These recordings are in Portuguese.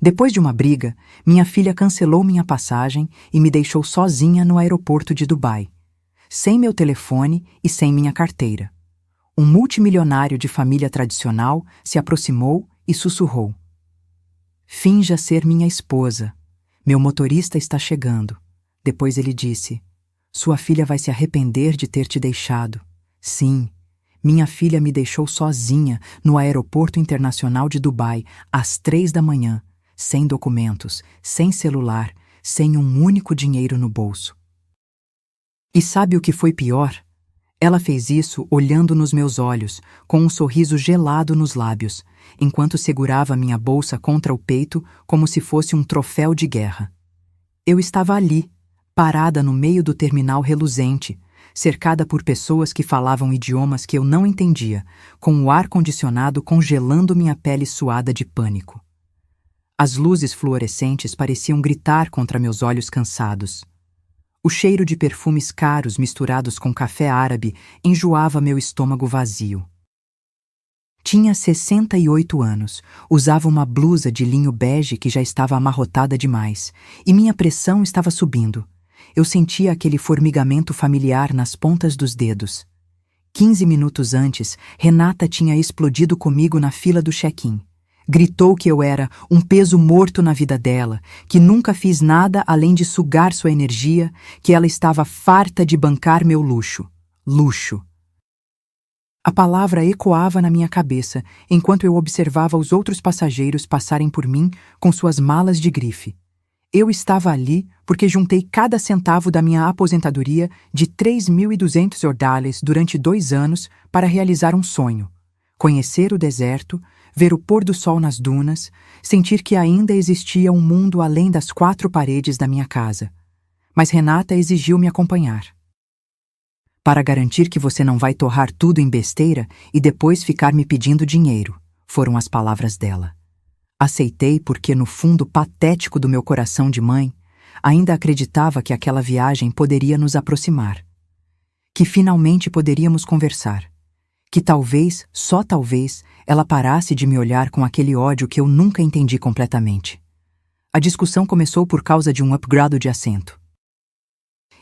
Depois de uma briga, minha filha cancelou minha passagem e me deixou sozinha no aeroporto de Dubai, sem meu telefone e sem minha carteira. Um multimilionário de família tradicional se aproximou e sussurrou: "Finja ser minha esposa. Meu motorista está chegando." Depois ele disse: "Sua filha vai se arrepender de ter te deixado." Sim, minha filha me deixou sozinha no aeroporto internacional de Dubai às 3 da manhã, sem documentos, sem celular, sem um único dinheiro no bolso. E sabe o que foi pior? Ela fez isso olhando nos meus olhos, com um sorriso gelado nos lábios, enquanto segurava minha bolsa contra o peito como se fosse um troféu de guerra. Eu estava ali, parada no meio do terminal reluzente, cercada por pessoas que falavam idiomas que eu não entendia, com o ar-condicionado congelando minha pele suada de pânico. As luzes fluorescentes pareciam gritar contra meus olhos cansados. O cheiro de perfumes caros misturados com café árabe enjoava meu estômago vazio. Tinha 68 anos, usava uma blusa de linho bege que já estava amarrotada demais, e minha pressão estava subindo. Eu sentia aquele formigamento familiar nas pontas dos dedos. 15 minutos antes, Renata tinha explodido comigo na fila do check-in. Gritou que eu era um peso morto na vida dela, que nunca fiz nada além de sugar sua energia, que ela estava farta de bancar meu luxo. Luxo. A palavra ecoava na minha cabeça, enquanto eu observava os outros passageiros passarem por mim com suas malas de grife. Eu estava ali porque juntei cada centavo da minha aposentadoria de 3.200 ordales durante 2 anos para realizar um sonho: conhecer o deserto, ver o pôr do sol nas dunas, sentir que ainda existia um mundo além das 4 paredes da minha casa. Mas Renata exigiu me acompanhar. "Para garantir que você não vai torrar tudo em besteira e depois ficar me pedindo dinheiro", foram as palavras dela. Aceitei porque, no fundo patético do meu coração de mãe, ainda acreditava que aquela viagem poderia nos aproximar. Que finalmente poderíamos conversar. Que talvez, só talvez, ela parasse de me olhar com aquele ódio que eu nunca entendi completamente. A discussão começou por causa de um upgrade de assento.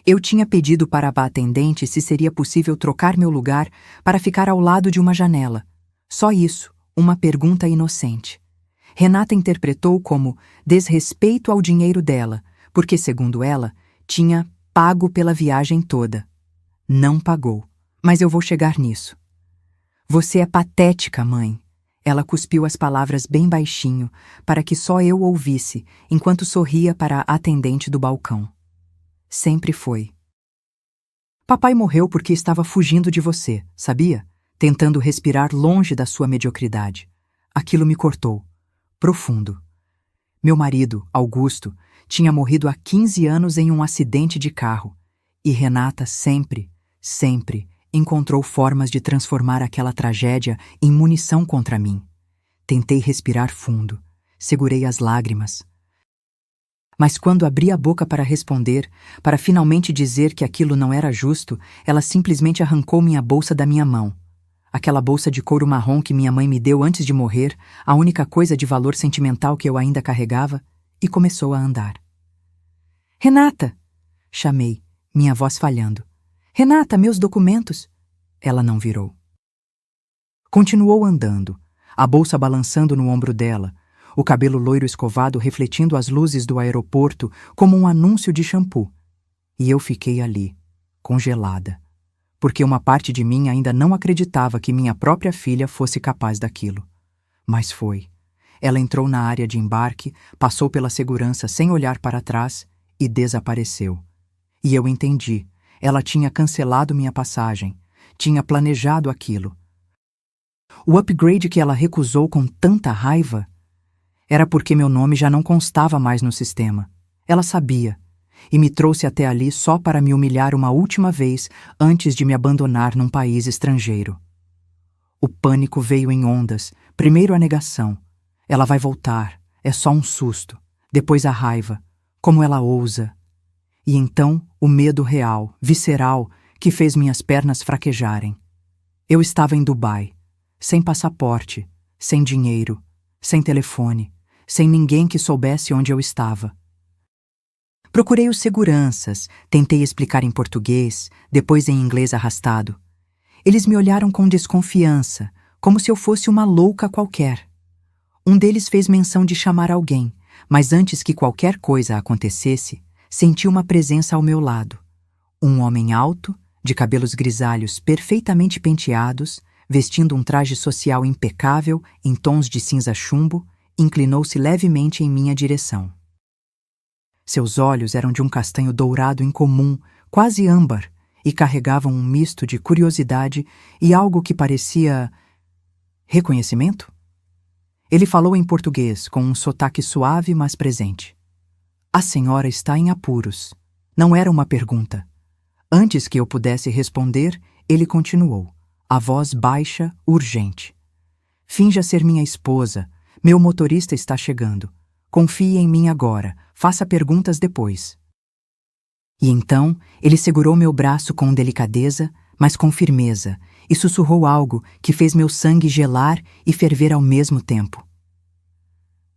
Eu tinha pedido para a atendente se seria possível trocar meu lugar para ficar ao lado de uma janela. Só isso, uma pergunta inocente. Renata interpretou como desrespeito ao dinheiro dela, porque, segundo ela, tinha pago pela viagem toda. Não pagou, mas eu vou chegar nisso. "Você é patética, mãe." Ela cuspiu as palavras bem baixinho, para que só eu ouvisse, enquanto sorria para a atendente do balcão. "Sempre foi. Papai morreu porque estava fugindo de você, sabia? Tentando respirar longe da sua mediocridade. Aquilo me cortou. Profundo. Meu marido, Augusto, tinha morrido há 15 anos em um acidente de carro. E Renata sempre encontrou formas de transformar aquela tragédia em munição contra mim. Tentei respirar fundo, segurei as lágrimas. Mas quando abri a boca para responder, para finalmente dizer que aquilo não era justo, ela simplesmente arrancou minha bolsa da minha mão. Aquela bolsa de couro marrom que minha mãe me deu antes de morrer, a única coisa de valor sentimental que eu ainda carregava, e começou a andar. "Renata!" chamei, minha voz falhando. "Renata, meus documentos!" Ela não virou. Continuou andando, a bolsa balançando no ombro dela, o cabelo loiro escovado refletindo as luzes do aeroporto como um anúncio de shampoo. E eu fiquei ali, congelada, porque uma parte de mim ainda não acreditava que minha própria filha fosse capaz daquilo. Mas foi. Ela entrou na área de embarque, passou pela segurança sem olhar para trás e desapareceu. E eu entendi. Ela tinha cancelado minha passagem, tinha planejado aquilo. O upgrade que ela recusou com tanta raiva era porque meu nome já não constava mais no sistema. Ela sabia, e me trouxe até ali só para me humilhar uma última vez antes de me abandonar num país estrangeiro. O pânico veio em ondas, primeiro a negação. Ela vai voltar, é só um susto. Depois a raiva, como ela ousa. E então o medo real, visceral, que fez minhas pernas fraquejarem. Eu estava em Dubai, sem passaporte, sem dinheiro, sem telefone, sem ninguém que soubesse onde eu estava. Procurei os seguranças, tentei explicar em português, depois em inglês arrastado. Eles me olharam com desconfiança, como se eu fosse uma louca qualquer. Um deles fez menção de chamar alguém, mas antes que qualquer coisa acontecesse, senti uma presença ao meu lado. Um homem alto, de cabelos grisalhos perfeitamente penteados, vestindo um traje social impecável em tons de cinza chumbo, inclinou-se levemente em minha direção. Seus olhos eram de um castanho dourado incomum, quase âmbar, e carregavam um misto de curiosidade e algo que parecia reconhecimento? Ele falou em português, com um sotaque suave, mas presente. A senhora está em apuros. Não era uma pergunta. Antes que eu pudesse responder, ele continuou, a voz baixa, urgente. Finja ser minha esposa. Meu motorista está chegando. Confie em mim agora. Faça perguntas depois. E então, ele segurou meu braço com delicadeza, mas com firmeza, e sussurrou algo que fez meu sangue gelar e ferver ao mesmo tempo.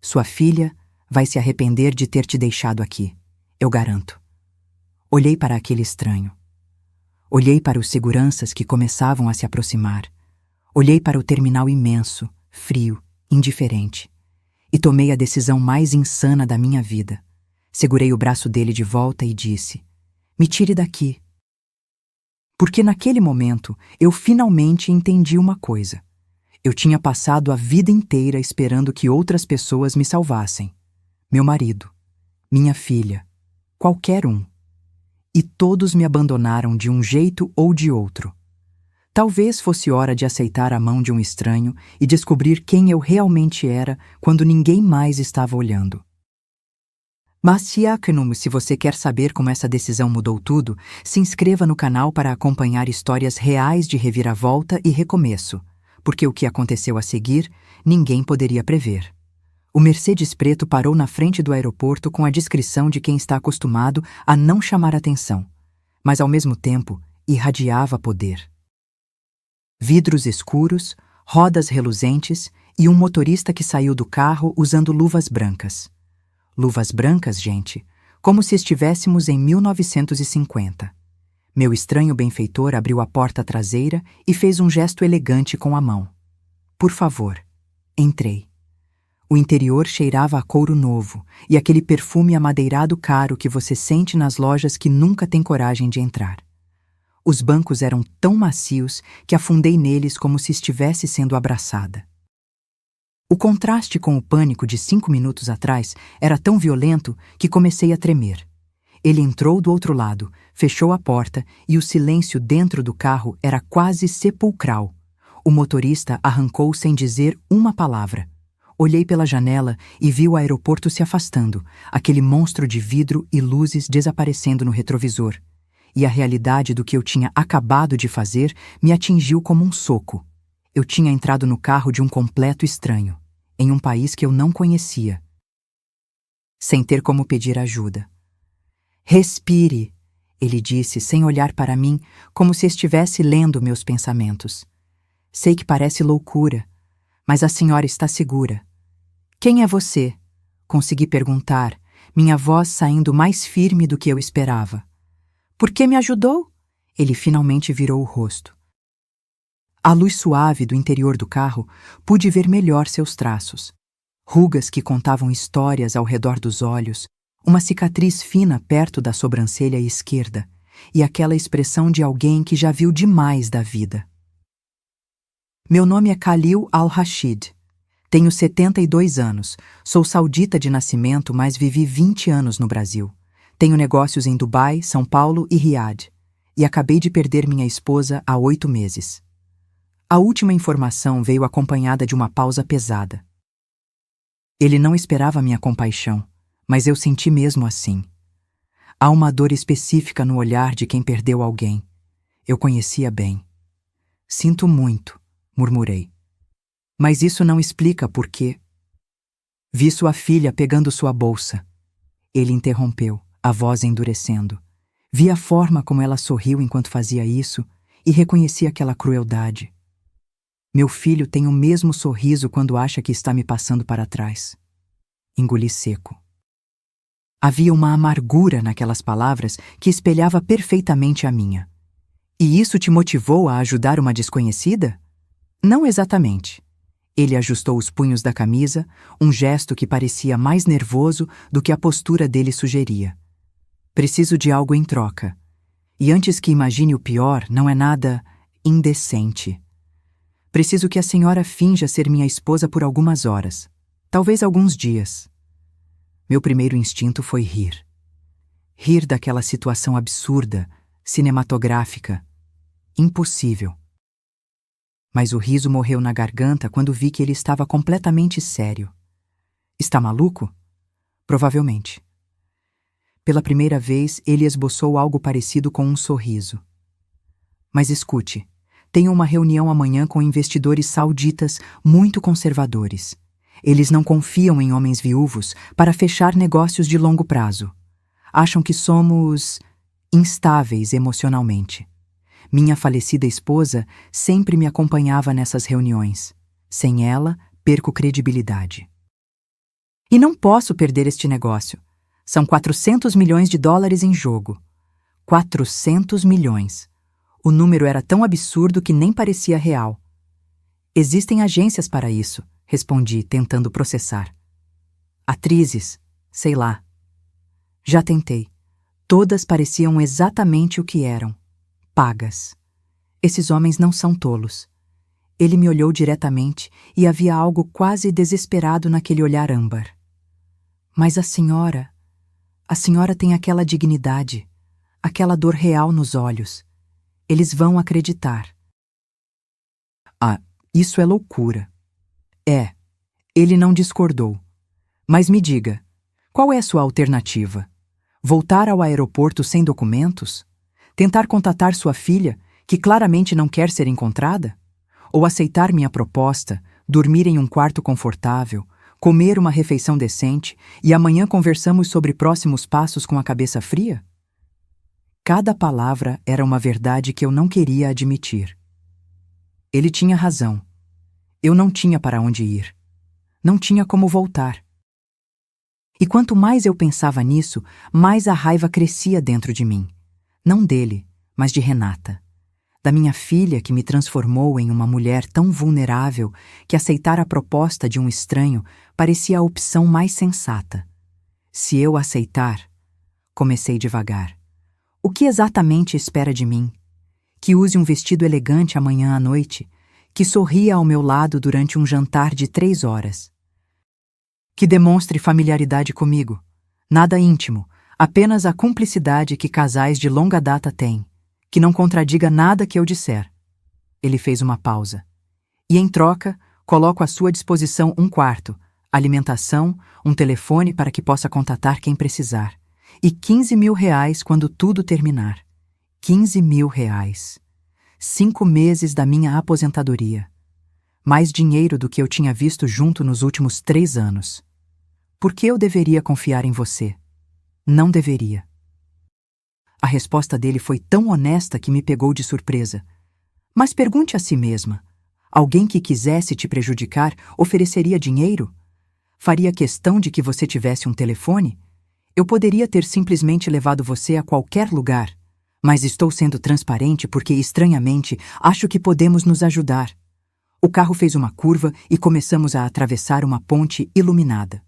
Sua filha vai se arrepender de ter te deixado aqui, eu garanto. Olhei para aquele estranho. Olhei para os seguranças que começavam a se aproximar. Olhei para o terminal imenso, frio, indiferente. E tomei a decisão mais insana da minha vida. Segurei o braço dele de volta e disse: me tire daqui. Porque naquele momento eu finalmente entendi uma coisa. Eu tinha passado a vida inteira esperando que outras pessoas me salvassem. Meu marido, minha filha, qualquer um. E todos me abandonaram de um jeito ou de outro. Talvez fosse hora de aceitar a mão de um estranho e descobrir quem eu realmente era quando ninguém mais estava olhando. Mas se você quer saber como essa decisão mudou tudo, se inscreva no canal para acompanhar histórias reais de reviravolta e recomeço, porque o que aconteceu a seguir, ninguém poderia prever. O Mercedes preto parou na frente do aeroporto com a discrição de quem está acostumado a não chamar atenção, mas ao mesmo tempo irradiava poder. Vidros escuros, rodas reluzentes e um motorista que saiu do carro usando luvas brancas. Luvas brancas, gente, como se estivéssemos em 1950. Meu estranho benfeitor abriu a porta traseira e fez um gesto elegante com a mão. Por favor, entrei. O interior cheirava a couro novo e aquele perfume amadeirado caro que você sente nas lojas que nunca tem coragem de entrar. Os bancos eram tão macios que afundei neles como se estivesse sendo abraçada. O contraste com o pânico de 5 minutos atrás era tão violento que comecei a tremer. Ele entrou do outro lado, fechou a porta e o silêncio dentro do carro era quase sepulcral. O motorista arrancou sem dizer uma palavra. Olhei pela janela e vi o aeroporto se afastando, aquele monstro de vidro e luzes desaparecendo no retrovisor. E a realidade do que eu tinha acabado de fazer me atingiu como um soco. Eu tinha entrado no carro de um completo estranho, em um país que eu não conhecia, sem ter como pedir ajuda. Respire, ele disse sem olhar para mim, como se estivesse lendo meus pensamentos. Sei que parece loucura, mas a senhora está segura. Quem é você? Consegui perguntar, minha voz saindo mais firme do que eu esperava. Por que me ajudou? Ele finalmente virou o rosto. À luz suave do interior do carro, pude ver melhor seus traços. Rugas que contavam histórias ao redor dos olhos, uma cicatriz fina perto da sobrancelha esquerda e aquela expressão de alguém que já viu demais da vida. Meu nome é Khalil Al-Rashid. Tenho 72 anos, sou saudita de nascimento, mas vivi 20 anos no Brasil. Tenho negócios em Dubai, São Paulo e Riad, e acabei de perder minha esposa há 8 meses. A última informação veio acompanhada de uma pausa pesada. Ele não esperava minha compaixão, mas eu senti mesmo assim. Há uma dor específica no olhar de quem perdeu alguém. Eu conhecia bem. Sinto muito, murmurei. Mas isso não explica por quê. Vi sua filha pegando sua bolsa. Ele interrompeu, a voz endurecendo. Vi a forma como ela sorriu enquanto fazia isso e reconheci aquela crueldade. Meu filho tem o mesmo sorriso quando acha que está me passando para trás. Engoli seco. Havia uma amargura naquelas palavras que espelhava perfeitamente a minha. E isso te motivou a ajudar uma desconhecida? Não exatamente. Ele ajustou os punhos da camisa, um gesto que parecia mais nervoso do que a postura dele sugeria. Preciso de algo em troca. E antes que imagine o pior, não é nada indecente. Preciso que a senhora finja ser minha esposa por algumas horas, talvez alguns dias. Meu primeiro instinto foi rir. Rir daquela situação absurda, cinematográfica, impossível. Mas o riso morreu na garganta quando vi que ele estava completamente sério. Está maluco? Provavelmente. Pela primeira vez, ele esboçou algo parecido com um sorriso. Mas escute, tenho uma reunião amanhã com investidores sauditas muito conservadores. Eles não confiam em homens viúvos para fechar negócios de longo prazo. Acham que somos instáveis emocionalmente. Minha falecida esposa sempre me acompanhava nessas reuniões. Sem ela, perco credibilidade. E não posso perder este negócio. São 400 milhões de dólares em jogo. 400 milhões. O número era tão absurdo que nem parecia real. Existem agências para isso, respondi, tentando processar. Atrizes, sei lá. Já tentei. Todas pareciam exatamente o que eram. Pagas. Esses homens não são tolos. Ele me olhou diretamente e havia algo quase desesperado naquele olhar âmbar. Mas a senhora tem aquela dignidade, aquela dor real nos olhos. Eles vão acreditar. Ah, isso é loucura. É, ele não discordou. Mas me diga, qual é a sua alternativa? Voltar ao aeroporto sem documentos? Tentar contatar sua filha, que claramente não quer ser encontrada? Ou aceitar minha proposta, dormir em um quarto confortável, comer uma refeição decente e amanhã conversamos sobre próximos passos com a cabeça fria? Cada palavra era uma verdade que eu não queria admitir. Ele tinha razão. Eu não tinha para onde ir. Não tinha como voltar. E quanto mais eu pensava nisso, mais a raiva crescia dentro de mim. Não dele, mas de Renata. Da minha filha que me transformou em uma mulher tão vulnerável que aceitar a proposta de um estranho parecia a opção mais sensata. Se eu aceitar, comecei devagar. O que exatamente espera de mim? Que use um vestido elegante amanhã à noite? Que sorria ao meu lado durante um jantar de 3 horas? Que demonstre familiaridade comigo? Nada íntimo, apenas a cumplicidade que casais de longa data têm. Que não contradiga nada que eu disser. Ele fez uma pausa. E em troca, coloco à sua disposição um quarto, alimentação, um telefone para que possa contatar quem precisar. E 15 mil reais quando tudo terminar. 15 mil reais. 5 meses da minha aposentadoria. Mais dinheiro do que eu tinha visto junto nos últimos 3 anos. Por que eu deveria confiar em você? Não deveria. A resposta dele foi tão honesta que me pegou de surpresa. Mas pergunte a si mesma. Alguém que quisesse te prejudicar ofereceria dinheiro? Faria questão de que você tivesse um telefone? Eu poderia ter simplesmente levado você a qualquer lugar, mas estou sendo transparente porque, estranhamente, acho que podemos nos ajudar. O carro fez uma curva e começamos a atravessar uma ponte iluminada.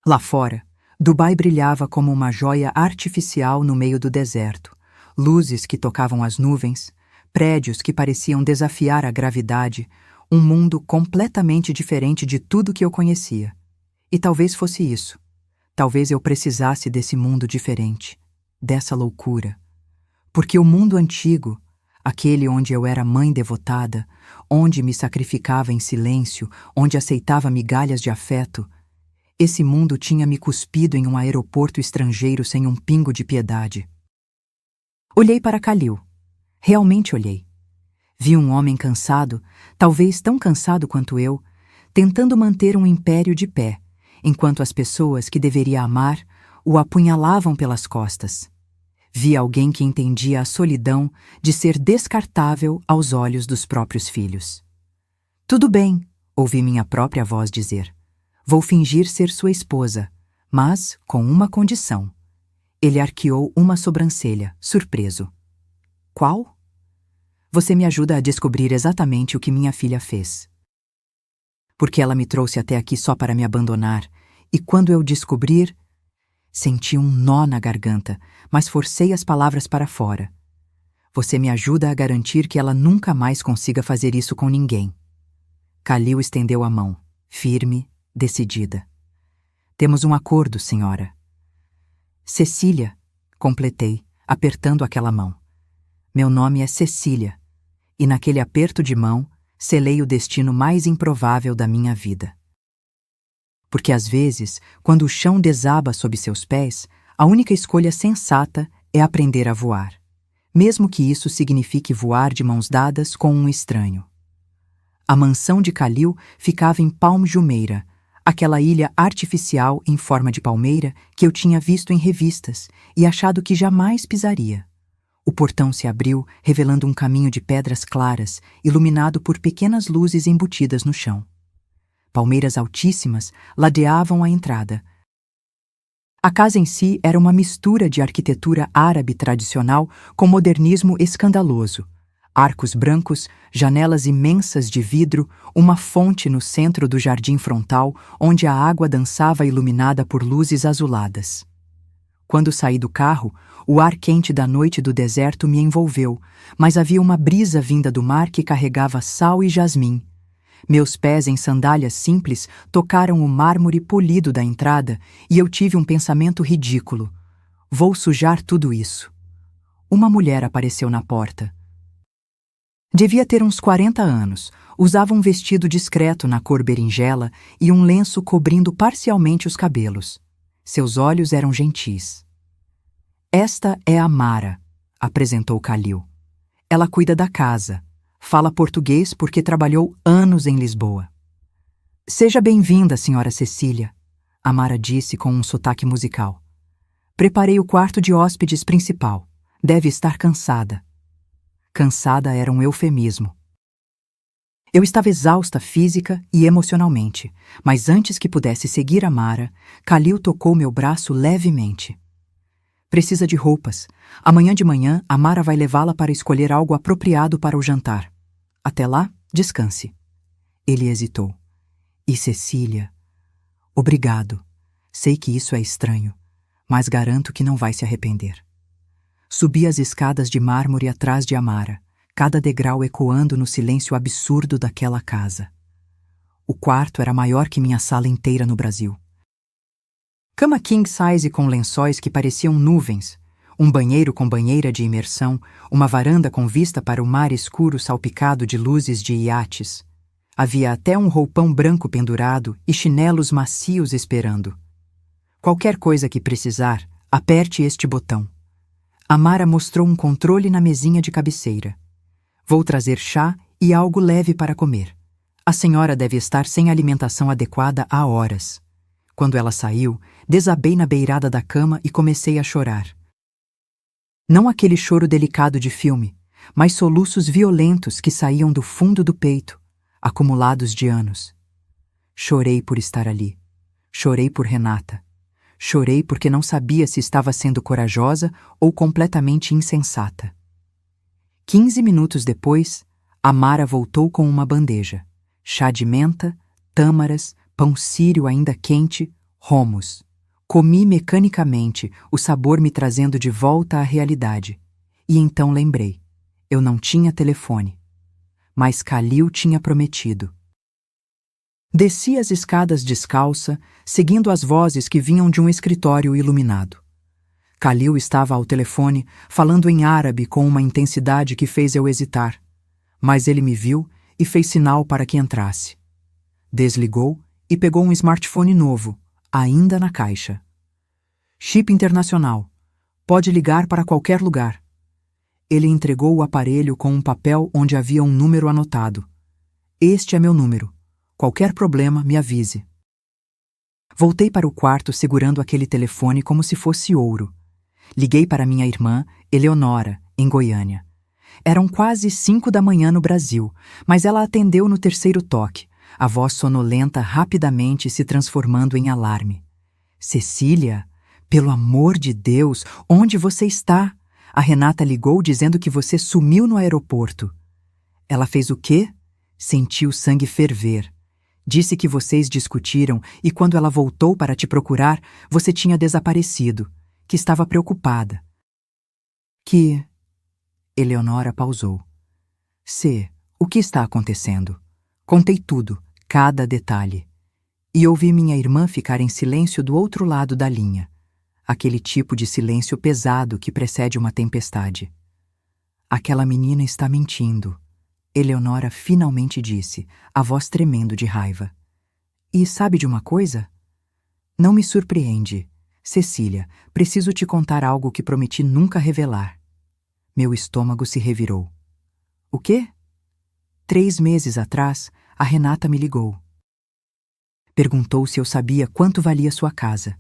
Lá fora, Dubai brilhava como uma joia artificial no meio do deserto, luzes que tocavam as nuvens, prédios que pareciam desafiar a gravidade, um mundo completamente diferente de tudo que eu conhecia. E talvez fosse isso. Talvez eu precisasse desse mundo diferente, dessa loucura. Porque o mundo antigo, aquele onde eu era mãe devotada, onde me sacrificava em silêncio, onde aceitava migalhas de afeto, esse mundo tinha me cuspido em um aeroporto estrangeiro sem um pingo de piedade. Olhei para Khalil. Realmente olhei. Vi um homem cansado, talvez tão cansado quanto eu, tentando manter um império de pé, enquanto as pessoas que deveria amar o apunhalavam pelas costas. Vi alguém que entendia a solidão de ser descartável aos olhos dos próprios filhos. Tudo bem, ouvi minha própria voz dizer. Vou fingir ser sua esposa, mas com uma condição. Ele arqueou uma sobrancelha, surpreso. Qual? Você me ajuda a descobrir exatamente o que minha filha fez. Porque ela me trouxe até aqui só para me abandonar, e quando eu descobrir... Senti um nó na garganta, mas forcei as palavras para fora. Você me ajuda a garantir que ela nunca mais consiga fazer isso com ninguém. Khalil estendeu a mão, firme, decidida. Temos um acordo, senhora. Cecília, completei, apertando aquela mão. Meu nome é Cecília, e naquele aperto de mão, selei o destino mais improvável da minha vida. Porque às vezes, quando o chão desaba sob seus pés, a única escolha sensata é aprender a voar, mesmo que isso signifique voar de mãos dadas com um estranho. A mansão de Khalil ficava em Palm Jumeirah, aquela ilha artificial em forma de palmeira que eu tinha visto em revistas e achado que jamais pisaria. O portão se abriu, revelando um caminho de pedras claras, iluminado por pequenas luzes embutidas no chão. Palmeiras altíssimas ladeavam a entrada. A casa em si era uma mistura de arquitetura árabe tradicional com modernismo escandaloso. Arcos brancos, janelas imensas de vidro, uma fonte no centro do jardim frontal, onde a água dançava iluminada por luzes azuladas. Quando saí do carro, o ar quente da noite do deserto me envolveu, mas havia uma brisa vinda do mar que carregava sal e jasmim. Meus pés em sandálias simples tocaram o mármore polido da entrada e eu tive um pensamento ridículo. Vou sujar tudo isso. Uma mulher apareceu na porta. Devia ter uns 40 anos, usava um vestido discreto na cor berinjela e um lenço cobrindo parcialmente os cabelos. Seus olhos eram gentis. Esta é a Mara, apresentou Khalil. Ela cuida da casa. Fala português porque trabalhou anos em Lisboa. Seja bem-vinda, senhora Cecília, a Mara disse com um sotaque musical. Preparei o quarto de hóspedes principal. Deve estar cansada. Cansada era um eufemismo. Eu estava exausta física e emocionalmente, mas antes que pudesse seguir a Mara, Khalil tocou meu braço levemente. Precisa de roupas. Amanhã de manhã, a Mara vai levá-la para escolher algo apropriado para o jantar. Até lá, descanse. Ele hesitou. E Cecília? Obrigado. Sei que isso é estranho, mas garanto que não vai se arrepender. Subi as escadas de mármore atrás de Amara, cada degrau ecoando no silêncio absurdo daquela casa. O quarto era maior que minha sala inteira no Brasil. Cama king size com lençóis que pareciam nuvens, um banheiro com banheira de imersão, uma varanda com vista para o mar escuro salpicado de luzes de iates. Havia até um roupão branco pendurado e chinelos macios esperando. Qualquer coisa que precisar, aperte este botão. Amara mostrou um controle na mesinha de cabeceira. Vou trazer chá e algo leve para comer. A senhora deve estar sem alimentação adequada há horas. Quando ela saiu, desabei na beirada da cama e comecei a chorar. Não aquele choro delicado de filme, mas soluços violentos que saíam do fundo do peito, acumulados de anos. Chorei por estar ali. Chorei por Renata. Chorei porque não sabia se estava sendo corajosa ou completamente insensata. 15 minutos depois, Amara voltou com uma bandeja. Chá de menta, tâmaras, pão sírio ainda quente, hummus. Comi mecanicamente, o sabor me trazendo de volta à realidade. E então lembrei. Eu não tinha telefone. Mas Khalil tinha prometido. Desci as escadas descalça, seguindo as vozes que vinham de um escritório iluminado. Khalil estava ao telefone, falando em árabe com uma intensidade que fez eu hesitar. Mas ele me viu e fez sinal para que entrasse. Desligou e pegou um smartphone novo, ainda na caixa. Chip internacional. Pode ligar para qualquer lugar. Ele entregou o aparelho com um papel onde havia um número anotado. Este é meu número. Qualquer problema, me avise. Voltei para o quarto segurando aquele telefone como se fosse ouro. Liguei para minha irmã, Eleonora, em Goiânia. Eram quase 5 da manhã no Brasil, mas ela atendeu no terceiro toque, a voz sonolenta rapidamente se transformando em alarme. Cecília, pelo amor de Deus, onde você está? A Renata ligou dizendo que você sumiu no aeroporto. Ela fez o quê? Senti o sangue ferver. Disse que vocês discutiram e quando ela voltou para te procurar, você tinha desaparecido, que estava preocupada. Que... Eleonora pausou. O que está acontecendo? Contei tudo, cada detalhe. E ouvi minha irmã ficar em silêncio do outro lado da linha. Aquele tipo de silêncio pesado que precede uma tempestade. Aquela menina está mentindo. Eleonora finalmente disse, a voz tremendo de raiva. E sabe de uma coisa? Não me surpreende. Cecília, preciso te contar algo que prometi nunca revelar. Meu estômago se revirou. O quê? 3 meses atrás, a Renata me ligou. Perguntou se eu sabia quanto valia sua casa.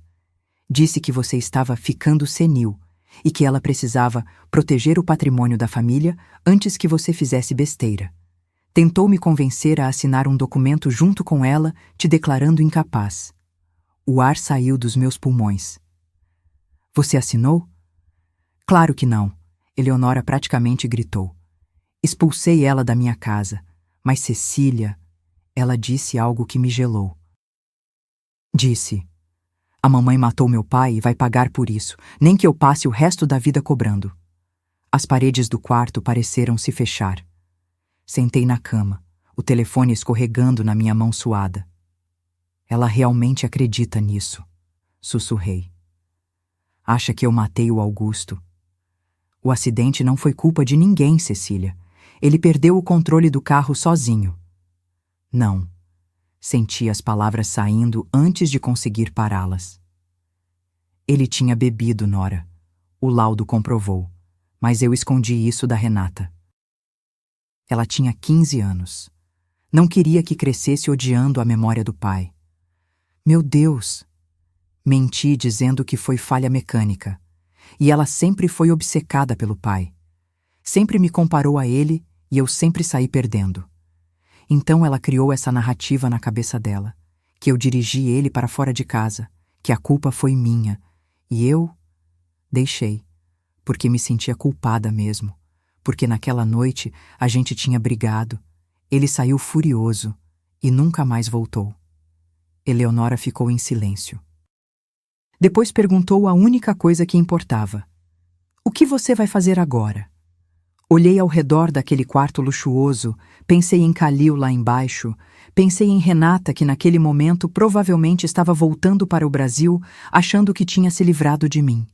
Disse que você estava ficando senil e que ela precisava proteger o patrimônio da família antes que você fizesse besteira. Tentou me convencer a assinar um documento junto com ela, te declarando incapaz. O ar saiu dos meus pulmões. Você assinou? Claro que não, Eleonora praticamente gritou. Expulsei ela da minha casa, mas Cecília, ela disse algo que me gelou. Disse: a mamãe matou meu pai e vai pagar por isso, nem que eu passe o resto da vida cobrando. As paredes do quarto pareceram se fechar. Sentei na cama, o telefone escorregando na minha mão suada. Ela realmente acredita nisso, sussurrei. Acha que eu matei o Augusto? O acidente não foi culpa de ninguém, Cecília. Ele perdeu o controle do carro sozinho. Não. Senti as palavras saindo antes de conseguir pará-las. Ele tinha bebido, Nora. O laudo comprovou. Mas eu escondi isso da Renata. Ela tinha 15 anos. Não queria que crescesse odiando a memória do pai. Meu Deus! Menti dizendo que foi falha mecânica. E ela sempre foi obcecada pelo pai. Sempre me comparou a ele e eu sempre saí perdendo. Então ela criou essa narrativa na cabeça dela, que eu dirigi ele para fora de casa, que a culpa foi minha, e eu deixei, porque me sentia culpada mesmo, porque naquela noite a gente tinha brigado, ele saiu furioso e nunca mais voltou. Eleonora ficou em silêncio. Depois perguntou a única coisa que importava. O que você vai fazer agora? Olhei ao redor daquele quarto luxuoso, pensei em Calil lá embaixo, pensei em Renata que naquele momento provavelmente estava voltando para o Brasil, achando que tinha se livrado de mim.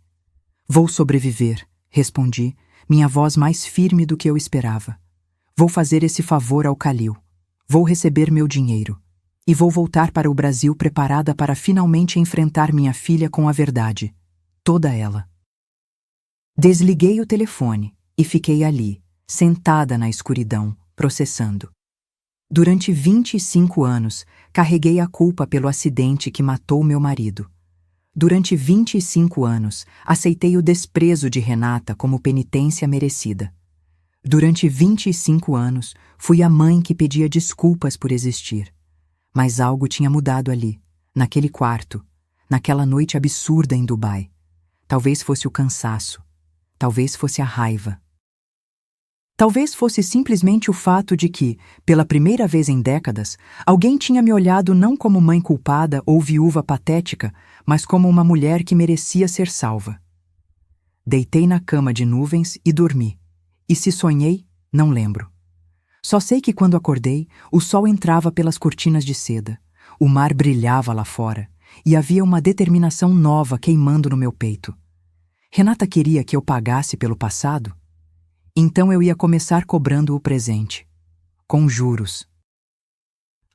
Vou sobreviver, respondi, minha voz mais firme do que eu esperava. Vou fazer esse favor ao Calil. Vou receber meu dinheiro. E vou voltar para o Brasil preparada para finalmente enfrentar minha filha com a verdade. Toda ela. Desliguei o telefone e fiquei ali, sentada na escuridão, processando. Durante 25 anos, carreguei a culpa pelo acidente que matou meu marido. Durante 25 anos, aceitei o desprezo de Renata como penitência merecida. Durante 25 anos, fui a mãe que pedia desculpas por existir. Mas algo tinha mudado ali, naquele quarto, naquela noite absurda em Dubai. Talvez fosse o cansaço, talvez fosse a raiva. Talvez fosse simplesmente o fato de que, pela primeira vez em décadas, alguém tinha me olhado não como mãe culpada ou viúva patética, mas como uma mulher que merecia ser salva. Deitei na cama de nuvens e dormi. E se sonhei, não lembro. Só sei que quando acordei, o sol entrava pelas cortinas de seda, o mar brilhava lá fora, e havia uma determinação nova queimando no meu peito. Renata queria que eu pagasse pelo passado? Então eu ia começar cobrando o presente, com juros.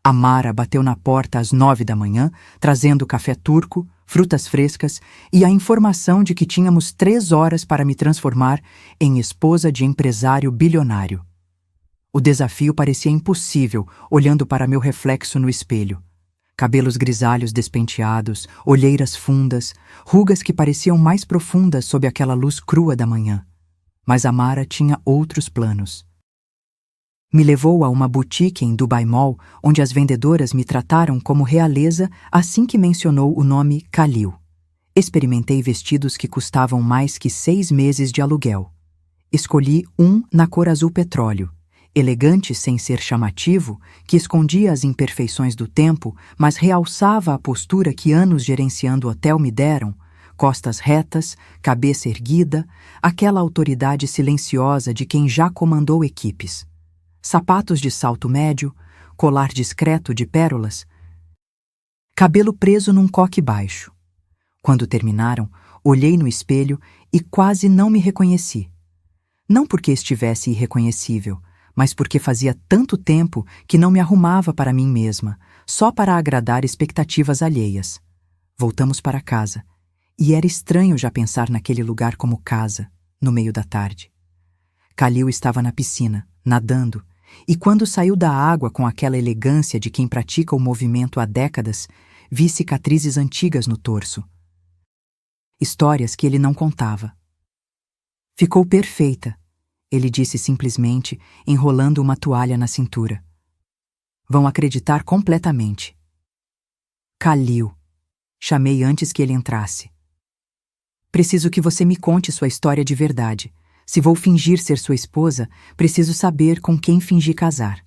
A Mara bateu na porta às 9 da manhã, trazendo café turco, frutas frescas e a informação de que tínhamos 3 horas para me transformar em esposa de empresário bilionário. O desafio parecia impossível, olhando para meu reflexo no espelho. Cabelos grisalhos despenteados, olheiras fundas, rugas que pareciam mais profundas sob aquela luz crua da manhã. Mas a Mara tinha outros planos. Me levou a uma boutique em Dubai Mall, onde as vendedoras me trataram como realeza assim que mencionou o nome Khalil. Experimentei vestidos que custavam mais que 6 meses de aluguel. Escolhi um na cor azul petróleo, elegante sem ser chamativo, que escondia as imperfeições do tempo, mas realçava a postura que anos gerenciando hotel me deram, costas retas, cabeça erguida, aquela autoridade silenciosa de quem já comandou equipes. Sapatos de salto médio, colar discreto de pérolas, cabelo preso num coque baixo. Quando terminaram, olhei no espelho e quase não me reconheci. Não porque estivesse irreconhecível, mas porque fazia tanto tempo que não me arrumava para mim mesma, só para agradar expectativas alheias. Voltamos para casa, e era estranho já pensar naquele lugar como casa, no meio da tarde. Khalil estava na piscina, nadando, e quando saiu da água com aquela elegância de quem pratica o movimento há décadas, vi cicatrizes antigas no torso. Histórias que ele não contava. Ficou perfeita, ele disse simplesmente, enrolando uma toalha na cintura. Vão acreditar completamente. Khalil, chamei antes que ele entrasse. Preciso que você me conte sua história de verdade. Se vou fingir ser sua esposa, preciso saber com quem fingi casar.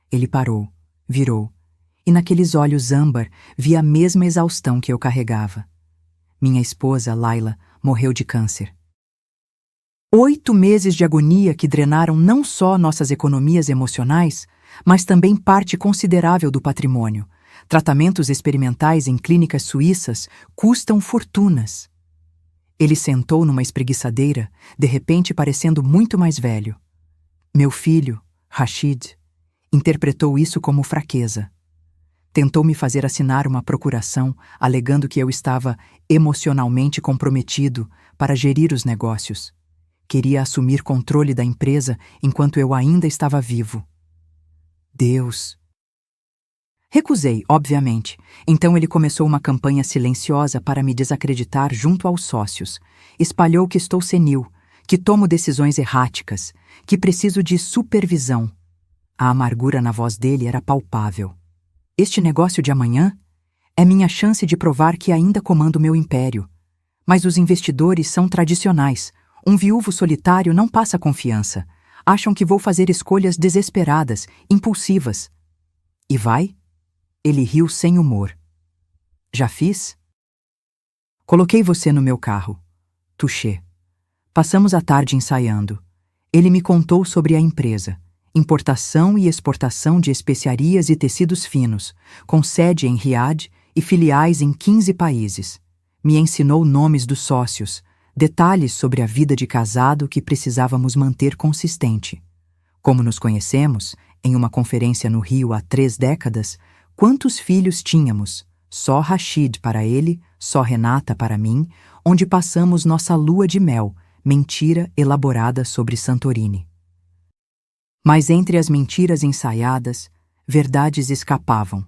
Ele parou, virou, e naqueles olhos âmbar vi a mesma exaustão que eu carregava. Minha esposa, Laila, morreu de câncer. 8 meses de agonia que drenaram não só nossas economias emocionais, mas também parte considerável do patrimônio. Tratamentos experimentais em clínicas suíças custam fortunas. Ele sentou numa espreguiçadeira, de repente parecendo muito mais velho. Meu filho, Rashid, interpretou isso como fraqueza. Tentou me fazer assinar uma procuração, alegando que eu estava emocionalmente comprometido para gerir os negócios. Queria assumir controle da empresa enquanto eu ainda estava vivo. Deus! Recusei, obviamente. Então ele começou uma campanha silenciosa para me desacreditar junto aos sócios. Espalhou que estou senil, que tomo decisões erráticas, que preciso de supervisão. A amargura na voz dele era palpável. Este negócio de amanhã é minha chance de provar que ainda comando meu império. Mas os investidores são tradicionais. Um viúvo solitário não passa confiança. Acham que vou fazer escolhas desesperadas, impulsivas. E vai? Ele riu sem humor. Já fiz? Coloquei você no meu carro. Touché. Passamos a tarde ensaiando. Ele me contou sobre a empresa. Importação e exportação de especiarias e tecidos finos, com sede em Riad e filiais em 15 países. Me ensinou nomes dos sócios, detalhes sobre a vida de casado que precisávamos manter consistente. Como nos conhecemos, em uma conferência no Rio há 3 décadas, quantos filhos tínhamos? Só Rashid para ele, só Renata para mim, onde passamos nossa lua de mel, mentira elaborada sobre Santorini. Mas entre as mentiras ensaiadas, verdades escapavam.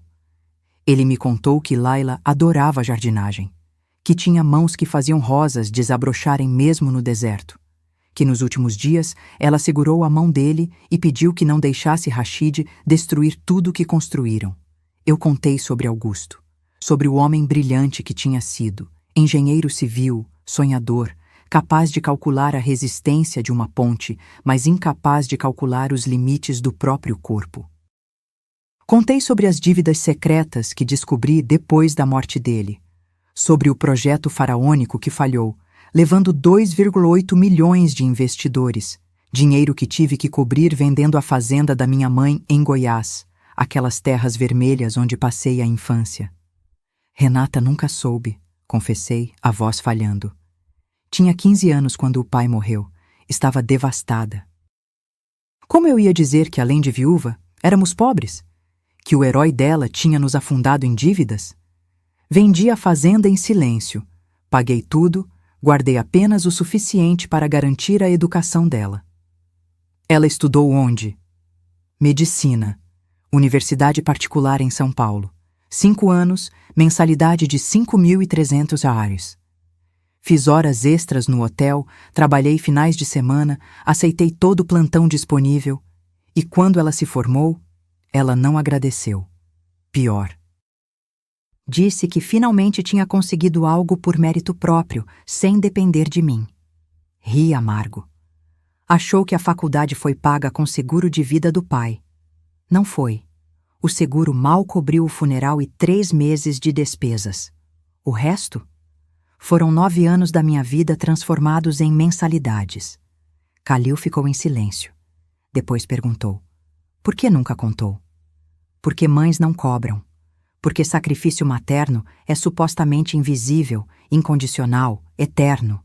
Ele me contou que Laila adorava jardinagem, que tinha mãos que faziam rosas desabrocharem mesmo no deserto, que nos últimos dias ela segurou a mão dele e pediu que não deixasse Rashid destruir tudo o que construíram. Eu contei sobre Augusto, sobre o homem brilhante que tinha sido, engenheiro civil, sonhador, capaz de calcular a resistência de uma ponte, mas incapaz de calcular os limites do próprio corpo. Contei sobre as dívidas secretas que descobri depois da morte dele, sobre o projeto faraônico que falhou, levando 2,8 milhões de investidores, dinheiro que tive que cobrir vendendo a fazenda da minha mãe em Goiás, aquelas terras vermelhas onde passei a infância. Renata nunca soube, confessei, a voz falhando. Tinha 15 anos quando o pai morreu. Estava devastada. Como eu ia dizer que, além de viúva, éramos pobres? Que o herói dela tinha nos afundado em dívidas? Vendi a fazenda em silêncio. Paguei tudo, guardei apenas o suficiente para garantir a educação dela. Ela estudou onde? Medicina. Universidade particular em São Paulo. 5 anos, mensalidade de 5.300 reais. Fiz horas extras no hotel, trabalhei finais de semana, aceitei todo o plantão disponível. E quando ela se formou, ela não agradeceu. Pior. Disse que finalmente tinha conseguido algo por mérito próprio, sem depender de mim. Ri amargo. Achou que a faculdade foi paga com seguro de vida do pai. Não foi. O seguro mal cobriu o funeral e 3 meses de despesas. O resto? Foram 9 anos da minha vida transformados em mensalidades. Khalil ficou em silêncio. Depois perguntou: por que nunca contou? Porque mães não cobram. Porque sacrifício materno é supostamente invisível, incondicional, eterno.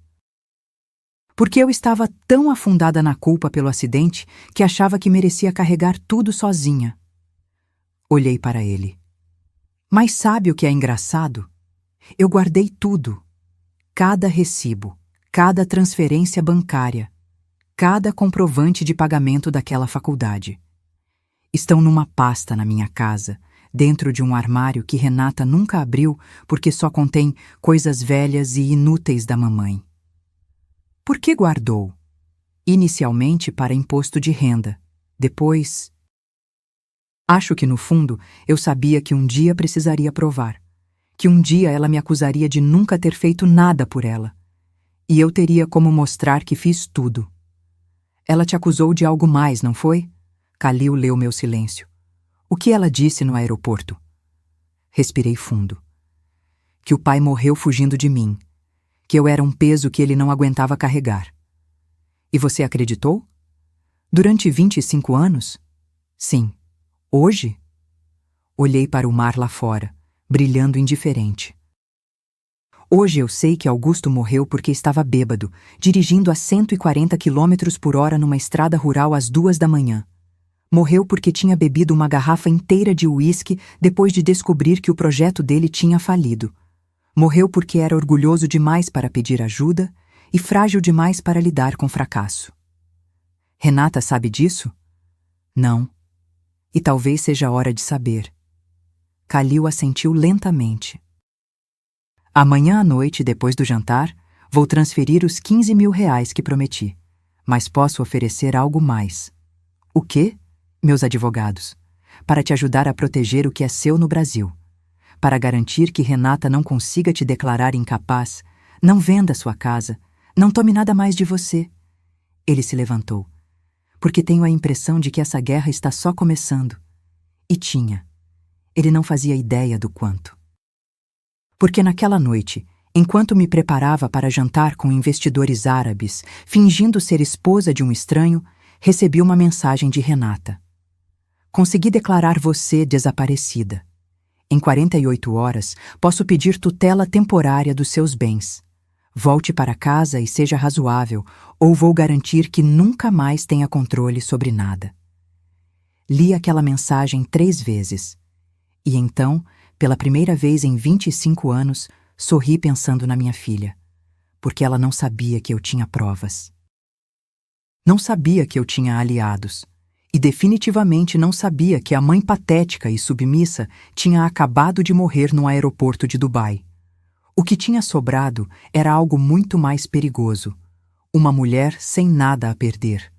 Porque eu estava tão afundada na culpa pelo acidente que achava que merecia carregar tudo sozinha. Olhei para ele. Mas sabe o que é engraçado? Eu guardei tudo. Cada recibo, cada transferência bancária, cada comprovante de pagamento daquela faculdade. Estão numa pasta na minha casa, dentro de um armário que Renata nunca abriu porque só contém coisas velhas e inúteis da mamãe. Por que guardou? Inicialmente para imposto de renda, depois... Acho que no fundo eu sabia que um dia precisaria provar, que um dia ela me acusaria de nunca ter feito nada por ela, e eu teria como mostrar que fiz tudo. Ela te acusou de algo mais, não foi? Khalil leu meu silêncio. O que ela disse no aeroporto? Respirei fundo. Que o pai morreu fugindo de mim, que eu era um peso que ele não aguentava carregar. E você acreditou? Durante 25 anos? Sim. Hoje? Olhei para o mar lá fora, brilhando indiferente. Hoje eu sei que Augusto morreu porque estava bêbado, dirigindo a 140 km/h numa estrada rural às 2 da manhã. Morreu porque tinha bebido uma garrafa inteira de uísque depois de descobrir que o projeto dele tinha falido. Morreu porque era orgulhoso demais para pedir ajuda e frágil demais para lidar com fracasso. Renata sabe disso? Não. E talvez seja a hora de saber. Khalil assentiu lentamente. Amanhã à noite, depois do jantar, vou transferir os 15 mil reais que prometi. Mas posso oferecer algo mais. O quê? Meus advogados. Para te ajudar a proteger o que é seu no Brasil. Para garantir que Renata não consiga te declarar incapaz, não venda sua casa, não tome nada mais de você. Ele se levantou. Porque tenho a impressão de que essa guerra está só começando. E tinha. Ele não fazia ideia do quanto. Porque naquela noite, enquanto me preparava para jantar com investidores árabes, fingindo ser esposa de um estranho, recebi uma mensagem de Renata. Consegui declarar você desaparecida. Em 48 horas, posso pedir tutela temporária dos seus bens. Volte para casa e seja razoável, ou vou garantir que nunca mais tenha controle sobre nada. Li aquela mensagem 3 vezes. E então, pela primeira vez em 25 anos, sorri pensando na minha filha, porque ela não sabia que eu tinha provas. Não sabia que eu tinha aliados. E definitivamente não sabia que a mãe patética e submissa tinha acabado de morrer no aeroporto de Dubai. O que tinha sobrado era algo muito mais perigoso. Uma mulher sem nada a perder.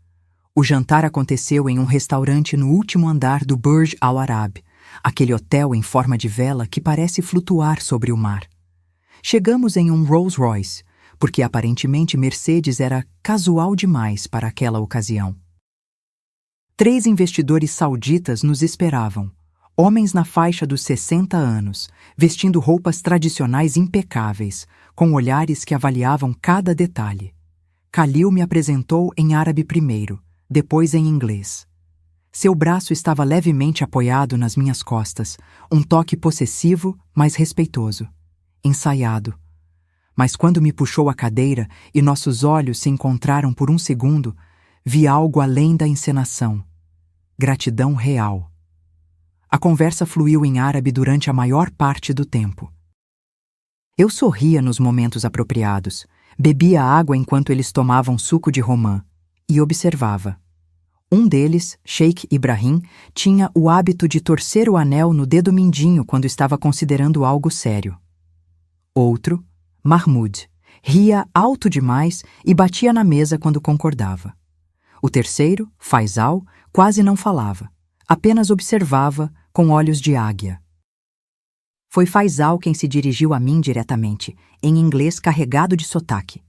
O jantar aconteceu em um restaurante no último andar do Burj Al Arab, aquele hotel em forma de vela que parece flutuar sobre o mar. Chegamos em um Rolls Royce, porque aparentemente Mercedes era casual demais para aquela ocasião. 3 investidores sauditas nos esperavam, homens na faixa dos 60 anos, vestindo roupas tradicionais impecáveis, com olhares que avaliavam cada detalhe. Khalil me apresentou em árabe primeiro, depois em inglês. Seu braço estava levemente apoiado nas minhas costas, um toque possessivo, mas respeitoso. Ensaiado. Mas quando me puxou a cadeira e nossos olhos se encontraram por um segundo, vi algo além da encenação. Gratidão real. A conversa fluiu em árabe durante a maior parte do tempo. Eu sorria nos momentos apropriados, bebia água enquanto eles tomavam suco de romã e observava. Um deles, Sheikh Ibrahim, tinha o hábito de torcer o anel no dedo mindinho quando estava considerando algo sério. Outro, Mahmoud, ria alto demais e batia na mesa quando concordava. O terceiro, Faisal, Quase não falava, apenas observava com olhos de águia. Foi Faisal quem se dirigiu a mim diretamente, em inglês carregado de sotaque.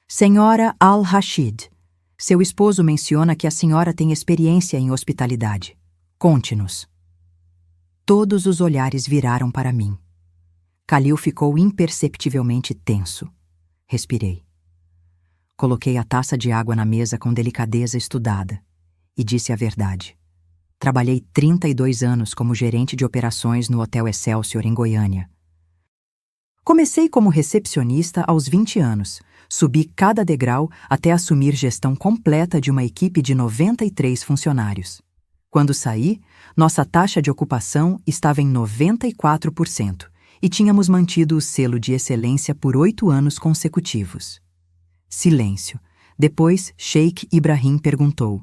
Senhora Al-Rashid, seu esposo menciona que a senhora tem experiência em hospitalidade. Conte-nos. Todos os olhares viraram para mim. Khalil ficou imperceptivelmente tenso. Respirei. Coloquei a taça de água na mesa com delicadeza estudada e disse a verdade. Trabalhei 32 anos como gerente de operações no Hotel Excelsior em Goiânia. Comecei como recepcionista aos 20 anos, subi cada degrau até assumir gestão completa de uma equipe de 93 funcionários. Quando saí, nossa taxa de ocupação estava em 94% e tínhamos mantido o selo de excelência por 8 anos consecutivos. Silêncio. Depois, Sheikh Ibrahim perguntou: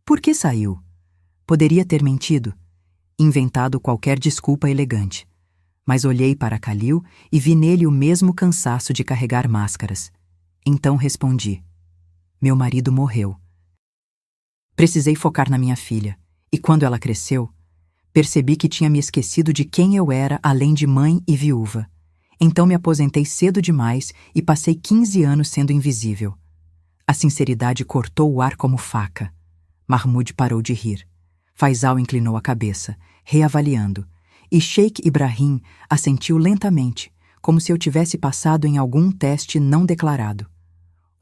por que saiu? Poderia ter mentido, inventado qualquer desculpa elegante. Mas olhei para Khalil e vi nele o mesmo cansaço de carregar máscaras. Então respondi: meu marido morreu. Precisei focar na minha filha, e quando ela cresceu, percebi que tinha me esquecido de quem eu era além de mãe e viúva. Então me aposentei cedo demais e passei 15 anos sendo invisível. A sinceridade cortou o ar como faca. Mahmoud parou de rir. Faisal inclinou a cabeça, reavaliando, e Sheikh Ibrahim assentiu lentamente, como se eu tivesse passado em algum teste não declarado.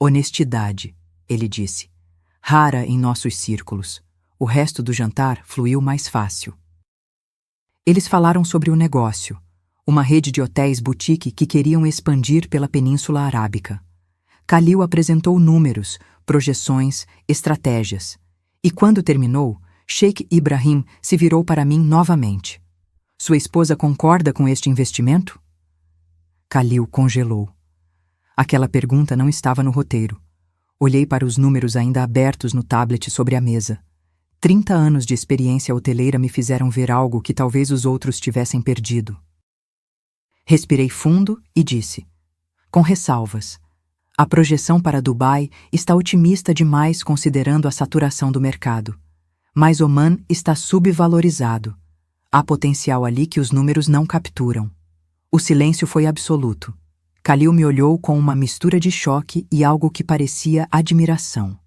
Honestidade, ele disse. Rara em nossos círculos. O resto do jantar fluiu mais fácil. Eles falaram sobre o negócio, uma rede de hotéis boutique que queriam expandir pela Península Arábica. Khalil apresentou números, projeções, estratégias. E quando terminou, Sheikh Ibrahim se virou para mim novamente. Sua esposa concorda com este investimento? Khalil congelou. Aquela pergunta não estava no roteiro. Olhei para os números ainda abertos no tablet sobre a mesa. 30 anos de experiência hoteleira me fizeram ver algo que talvez os outros tivessem perdido. Respirei fundo e disse, com ressalvas: a projeção para Dubai está otimista demais considerando a saturação do mercado. Mas Oman está subvalorizado. Há potencial ali que os números não capturam. O silêncio foi absoluto. Khalil me olhou com uma mistura de choque e algo que parecia admiração.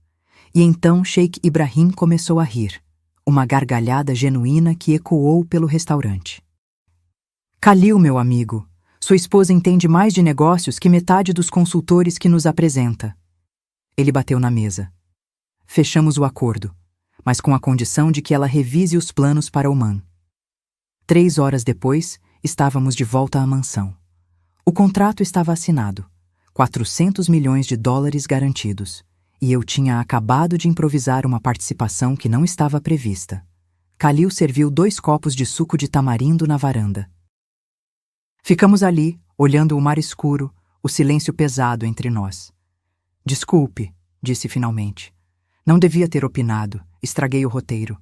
E então Sheikh Ibrahim começou a rir, uma gargalhada genuína que ecoou pelo restaurante. Khalil, meu amigo, sua esposa entende mais de negócios que metade dos consultores que nos apresenta. Ele bateu na mesa. Fechamos o acordo, mas com a condição de que ela revise os planos para Oman. 3 horas depois, estávamos de volta à mansão. O contrato estava assinado, 400 milhões de dólares garantidos, e eu tinha acabado de improvisar uma participação que não estava prevista. Khalil serviu 2 copos de suco de tamarindo na varanda. Ficamos ali, olhando o mar escuro, o silêncio pesado entre nós. Desculpe, disse finalmente. Não devia ter opinado, estraguei o roteiro.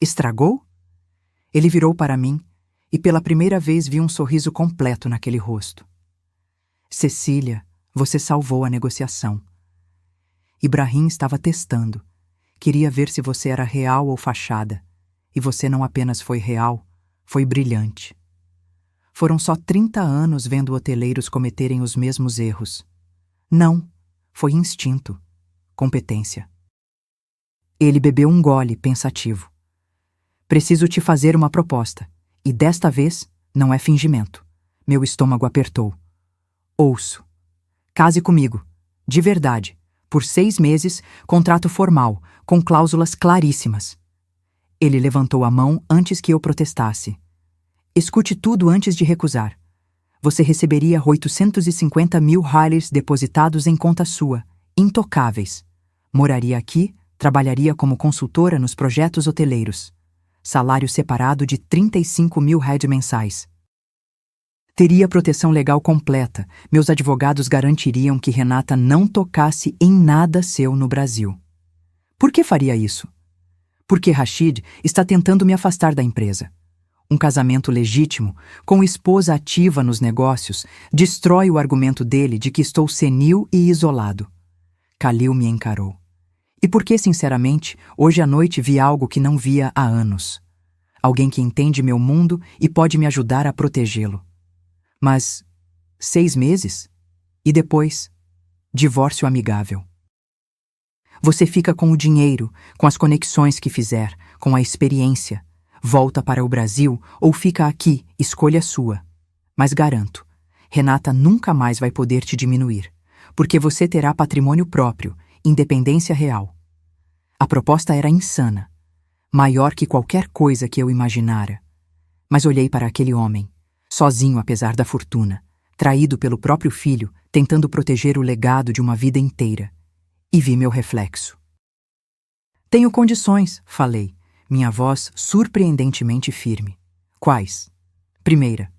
Estragou? Ele virou para mim e pela primeira vez vi um sorriso completo naquele rosto. Cecília, você salvou a negociação. Ibrahim estava testando. Queria ver se você era real ou fachada. E você não apenas foi real, foi brilhante. Foram só 30 anos vendo hoteleiros cometerem os mesmos erros. Não, foi instinto, competência. Ele bebeu um gole, pensativo. Preciso te fazer uma proposta, e desta vez não é fingimento. Meu estômago apertou. Ouço. Case comigo, de verdade, por 6 meses, contrato formal, com cláusulas claríssimas. Ele levantou a mão antes que eu protestasse. Escute tudo antes de recusar. Você receberia 850 mil Harleys depositados em conta sua, intocáveis. Moraria aqui, trabalharia como consultora nos projetos hoteleiros. Salário separado de 35 mil Harleys mensais. Teria proteção legal completa. Meus advogados garantiriam que Renata não tocasse em nada seu no Brasil. Por que faria isso? Porque Rashid está tentando me afastar da empresa. Um casamento legítimo, com esposa ativa nos negócios, destrói o argumento dele de que estou senil e isolado. Khalil me encarou. E porque, sinceramente, hoje à noite vi algo que não via há anos. Alguém que entende meu mundo e pode me ajudar a protegê-lo. Mas 6 meses? E depois? Divórcio amigável. Você fica com o dinheiro, com as conexões que fizer, com a experiência. Volta para o Brasil ou fica aqui, escolha sua. Mas garanto, Renata nunca mais vai poder te diminuir, porque você terá patrimônio próprio, independência real. A proposta era insana, maior que qualquer coisa que eu imaginara. Mas olhei para aquele homem, sozinho apesar da fortuna, traído pelo próprio filho, tentando proteger o legado de uma vida inteira, e vi meu reflexo. Tenho condições, falei, minha voz surpreendentemente firme. Quais? Primeira,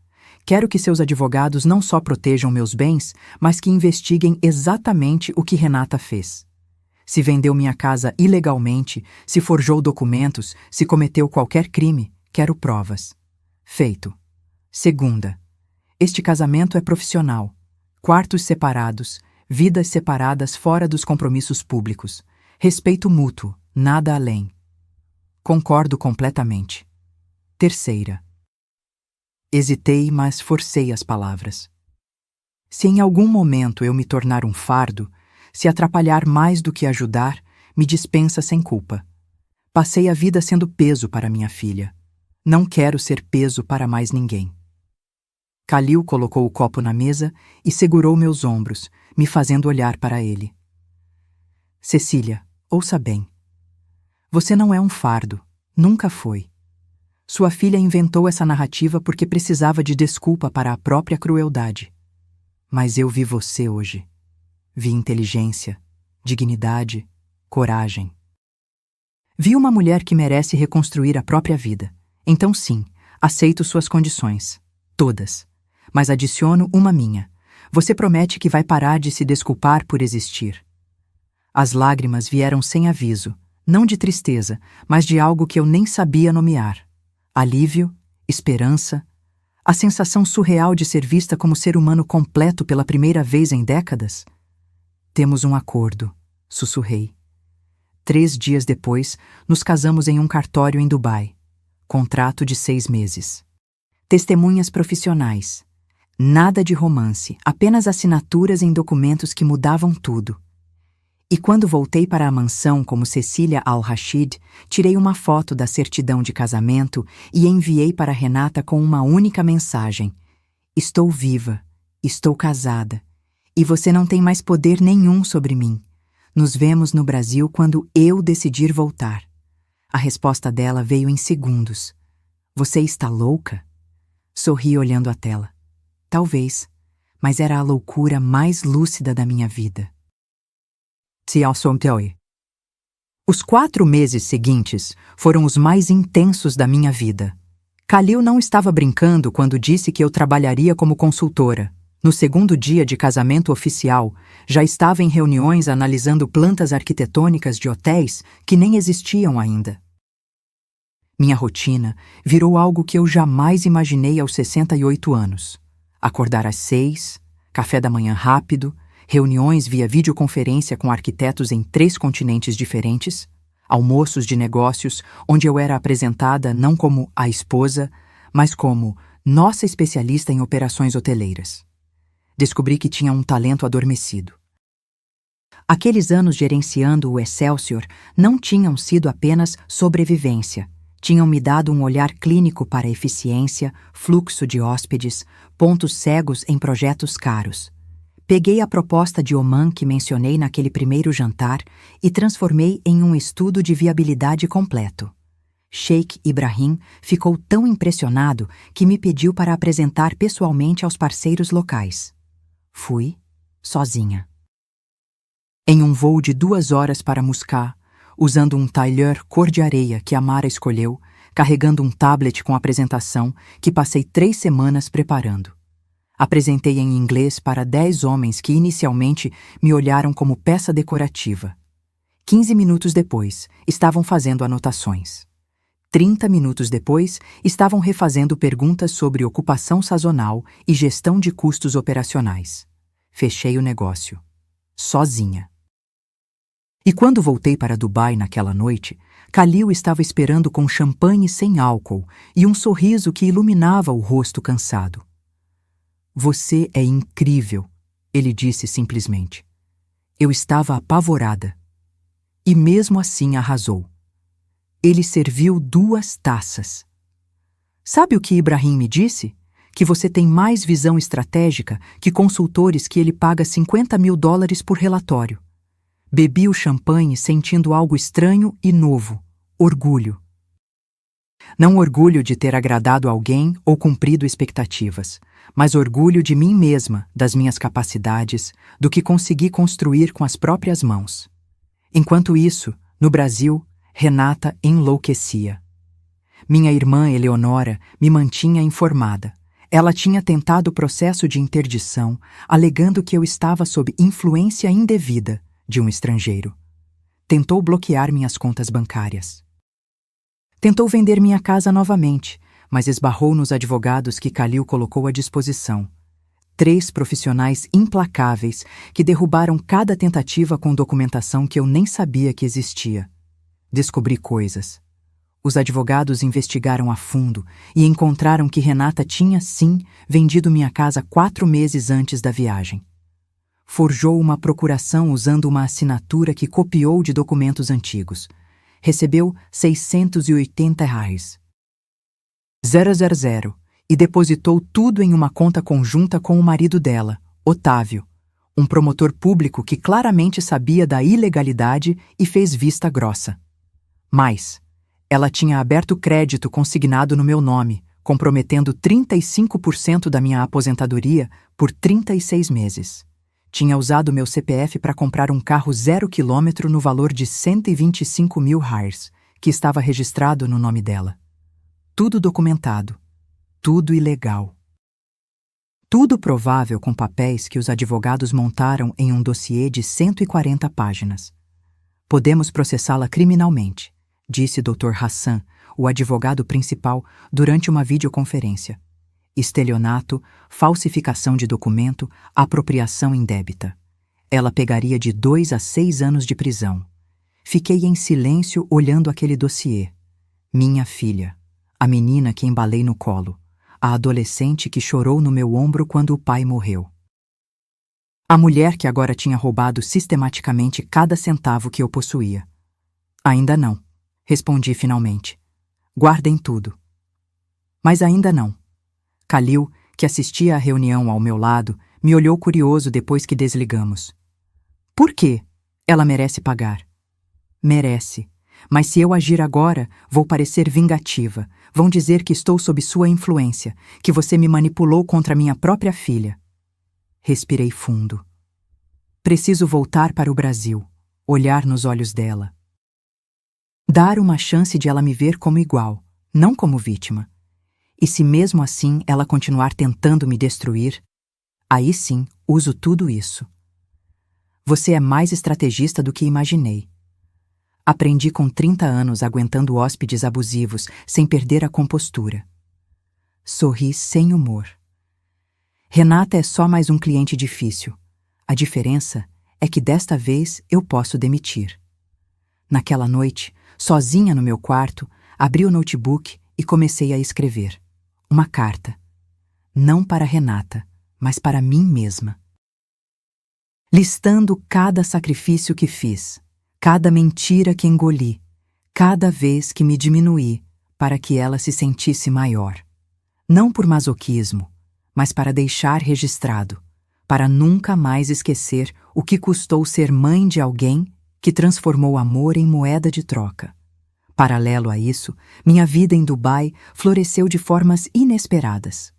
quero que seus advogados não só protejam meus bens, mas que investiguem exatamente o que Renata fez. Se vendeu minha casa ilegalmente, se forjou documentos, se cometeu qualquer crime, quero provas. Feito. Segunda, este casamento é profissional. Quartos separados, vidas separadas fora dos compromissos públicos. Respeito mútuo, nada além. Concordo completamente. Terceira. Hesitei, mas forcei as palavras. Se em algum momento eu me tornar um fardo, se atrapalhar mais do que ajudar, me dispensa sem culpa. Passei a vida sendo peso para minha filha. Não quero ser peso para mais ninguém. Khalil colocou o copo na mesa e segurou meus ombros, me fazendo olhar para ele. Cecília, ouça bem. Você não é um fardo, nunca foi. Sua filha inventou essa narrativa porque precisava de desculpa para a própria crueldade. Mas eu vi você hoje. Vi inteligência, dignidade, coragem. Vi uma mulher que merece reconstruir a própria vida. Então sim, aceito suas condições. Todas. Mas adiciono uma minha. Você promete que vai parar de se desculpar por existir. As lágrimas vieram sem aviso, não de tristeza, mas de algo que eu nem sabia nomear. Alívio, esperança, a sensação surreal de ser vista como ser humano completo pela primeira vez em décadas. Temos um acordo, sussurrei. 3 dias depois, nos casamos em um cartório em Dubai. Contrato de 6 meses. Testemunhas profissionais. Nada de romance, apenas assinaturas em documentos que mudavam tudo. E quando voltei para a mansão como Cecília Al-Rashid, tirei uma foto da certidão de casamento e enviei para Renata com uma única mensagem. Estou viva, estou casada, e você não tem mais poder nenhum sobre mim. Nos vemos no Brasil quando eu decidir voltar. A resposta dela veio em segundos. Você está louca? Sorri olhando a tela. Talvez, mas era a loucura mais lúcida da minha vida. Os 4 meses seguintes foram os mais intensos da minha vida. Khalil não estava brincando quando disse que eu trabalharia como consultora. No segundo dia de casamento oficial, já estava em reuniões analisando plantas arquitetônicas de hotéis que nem existiam ainda. Minha rotina virou algo que eu jamais imaginei aos 68 anos. Acordar às 6, café da manhã rápido, reuniões via videoconferência com arquitetos em 3 continentes diferentes, almoços de negócios onde eu era apresentada não como a esposa, mas como nossa especialista em operações hoteleiras. Descobri que tinha um talento adormecido. Aqueles anos gerenciando o Excelsior não tinham sido apenas sobrevivência. Tinham me dado um olhar clínico para eficiência, fluxo de hóspedes, pontos cegos em projetos caros. Peguei a proposta de Oman que mencionei naquele primeiro jantar e transformei em um estudo de viabilidade completo. Sheikh Ibrahim ficou tão impressionado que me pediu para apresentar pessoalmente aos parceiros locais. Fui, sozinha. Em um voo de 2 horas para Muscat, usando um tailleur cor de areia que a Mara escolheu, carregando um tablet com apresentação que passei 3 semanas preparando. Apresentei em inglês para 10 homens que inicialmente me olharam como peça decorativa. 15 minutos depois, estavam fazendo anotações. 30 minutos depois, estavam refazendo perguntas sobre ocupação sazonal e gestão de custos operacionais. Fechei o negócio. Sozinha. E quando voltei para Dubai naquela noite, Khalil estava esperando com champanhe sem álcool e um sorriso que iluminava o rosto cansado. Você é incrível, ele disse simplesmente. Eu estava apavorada. E mesmo assim arrasou. Ele serviu 2 taças. Sabe o que Ibrahim me disse? Que você tem mais visão estratégica que consultores que ele paga $50 mil por relatório. Bebi o champanhe sentindo algo estranho e novo, orgulho. Não orgulho de ter agradado alguém ou cumprido expectativas, mas orgulho de mim mesma, das minhas capacidades, do que consegui construir com as próprias mãos. Enquanto isso, no Brasil, Renata enlouquecia. Minha irmã Eleonora me mantinha informada. Ela tinha tentado o processo de interdição, alegando que eu estava sob influência indevida de um estrangeiro. Tentou bloquear minhas contas bancárias. Tentou vender minha casa novamente, mas esbarrou nos advogados que Khalil colocou à disposição. 3 profissionais implacáveis que derrubaram cada tentativa com documentação que eu nem sabia que existia. Descobri coisas. Os advogados investigaram a fundo e encontraram que Renata tinha, sim, vendido minha casa 4 meses antes da viagem. Forjou uma procuração usando uma assinatura que copiou de documentos antigos. Recebeu R$680. 000 e depositou tudo em uma conta conjunta com o marido dela, Otávio, um promotor público que claramente sabia da ilegalidade e fez vista grossa. Mas ela tinha aberto crédito consignado no meu nome, comprometendo 35% da minha aposentadoria por 36 meses. Tinha usado meu CPF para comprar um carro 0 km no valor de R$125 mil, que estava registrado no nome dela. Tudo documentado. Tudo ilegal. Tudo provável com papéis que os advogados montaram em um dossiê de 140 páginas. Podemos processá-la criminalmente, disse Dr. Hassan, o advogado principal, durante uma videoconferência. Estelionato, falsificação de documento, apropriação indébita. Ela pegaria de 2 a 6 anos de prisão. Fiquei em silêncio olhando aquele dossiê. Minha filha, a menina que embalei no colo, a adolescente que chorou no meu ombro quando o pai morreu. A mulher que agora tinha roubado sistematicamente cada centavo que eu possuía. Ainda não, respondi finalmente. Guardem tudo. Mas ainda não. Khalil, que assistia à reunião ao meu lado, me olhou curioso depois que desligamos. Por quê? Ela merece pagar. Merece. Mas se eu agir agora, vou parecer vingativa. Vão dizer que estou sob sua influência, que você me manipulou contra minha própria filha. Respirei fundo. Preciso voltar para o Brasil, olhar nos olhos dela. Dar uma chance de ela me ver como igual, não como vítima. E se mesmo assim ela continuar tentando me destruir, aí sim uso tudo isso. Você é mais estrategista do que imaginei. Aprendi com 30 anos aguentando hóspedes abusivos sem perder a compostura. Sorri sem humor. Renata é só mais um cliente difícil. A diferença é que desta vez eu posso demitir. Naquela noite, sozinha no meu quarto, abri o notebook e comecei a escrever. Uma carta. Não para Renata, mas para mim mesma. Listando cada sacrifício que fiz, cada mentira que engoli, cada vez que me diminuí para que ela se sentisse maior. Não por masoquismo, mas para deixar registrado, para nunca mais esquecer o que custou ser mãe de alguém que transformou amor em moeda de troca. Paralelo a isso, minha vida em Dubai floresceu de formas inesperadas.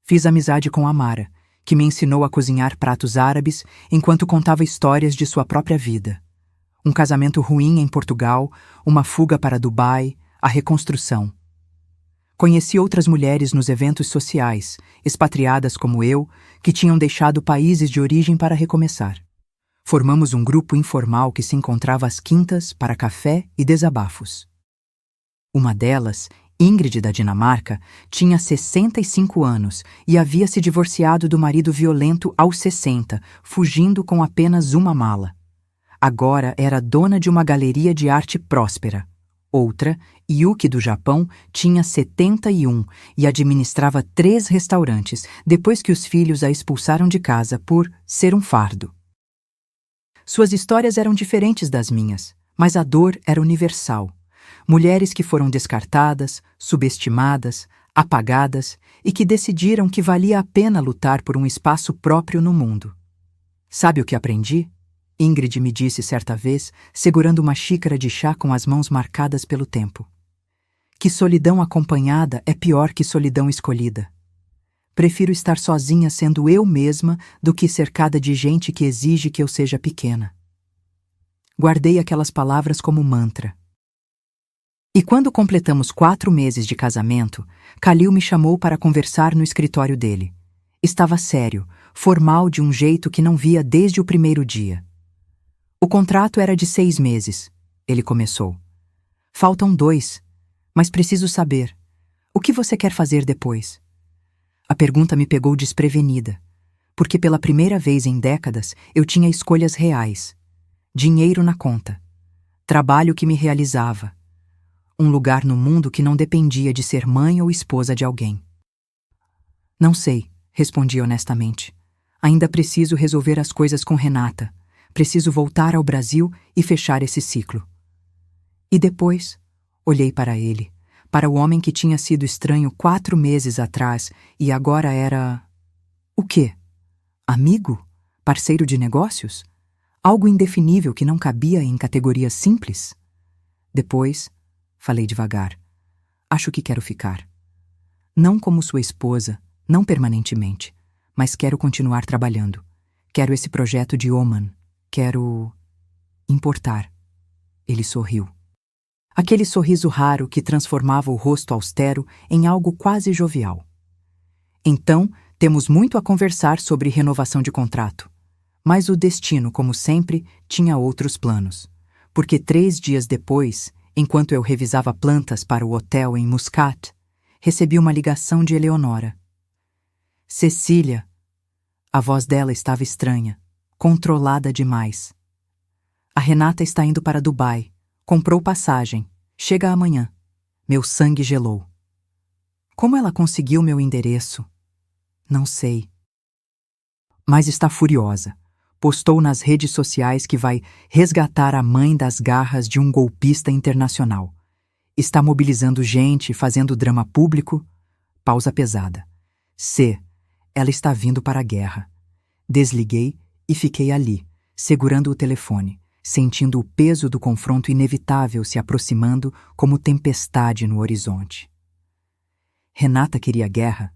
Fiz amizade com Amara, que me ensinou a cozinhar pratos árabes enquanto contava histórias de sua própria vida. Um casamento ruim em Portugal, uma fuga para Dubai, a reconstrução. Conheci outras mulheres nos eventos sociais, expatriadas como eu, que tinham deixado países de origem para recomeçar. Formamos um grupo informal que se encontrava às quintas para café e desabafos. Uma delas, Ingrid da Dinamarca, tinha 65 anos e havia se divorciado do marido violento aos 60, fugindo com apenas uma mala. Agora era dona de uma galeria de arte próspera. Outra, Yuki do Japão, tinha 71 e administrava 3 restaurantes depois que os filhos a expulsaram de casa por ser um fardo. Suas histórias eram diferentes das minhas, mas a dor era universal. Mulheres que foram descartadas, subestimadas, apagadas e que decidiram que valia a pena lutar por um espaço próprio no mundo. Sabe o que aprendi? Ingrid me disse certa vez, segurando uma xícara de chá com as mãos marcadas pelo tempo. Que solidão acompanhada é pior que solidão escolhida. Prefiro estar sozinha sendo eu mesma do que cercada de gente que exige que eu seja pequena. Guardei aquelas palavras como mantra. E quando completamos 4 meses de casamento, Khalil me chamou para conversar no escritório dele. Estava sério, formal de um jeito que não via desde o primeiro dia. O contrato era de 6 meses, ele começou. Faltam 2, mas preciso saber. O que você quer fazer depois? A pergunta me pegou desprevenida, porque pela primeira vez em décadas eu tinha escolhas reais. Dinheiro na conta. Trabalho que me realizava. Um lugar no mundo que não dependia de ser mãe ou esposa de alguém. Não sei, respondi honestamente. Ainda preciso resolver as coisas com Renata. Preciso voltar ao Brasil e fechar esse ciclo. E depois, olhei para ele, para o homem que tinha sido estranho 4 meses atrás e agora era... O quê? Amigo? Parceiro de negócios? Algo indefinível que não cabia em categorias simples? Depois, falei devagar. Acho que quero ficar. Não como sua esposa, não permanentemente, mas quero continuar trabalhando. Quero esse projeto de Oman. Quero... importar. Ele sorriu. Aquele sorriso raro que transformava o rosto austero em algo quase jovial. Então, temos muito a conversar sobre renovação de contrato. Mas o destino, como sempre, tinha outros planos. Porque 3 dias depois, enquanto eu revisava plantas para o hotel em Muscat, recebi uma ligação de Eleonora. Cecília. A voz dela estava estranha. Controlada demais. A Renata está indo para Dubai. Comprou passagem. Chega amanhã. Meu sangue gelou. Como ela conseguiu meu endereço? Não sei. Mas está furiosa. Postou nas redes sociais que vai resgatar a mãe das garras de um golpista internacional. Está mobilizando gente, fazendo drama público. Pausa pesada. Ela está vindo para a guerra. Desliguei e fiquei ali, segurando o telefone, sentindo o peso do confronto inevitável se aproximando como tempestade no horizonte. Renata queria guerra?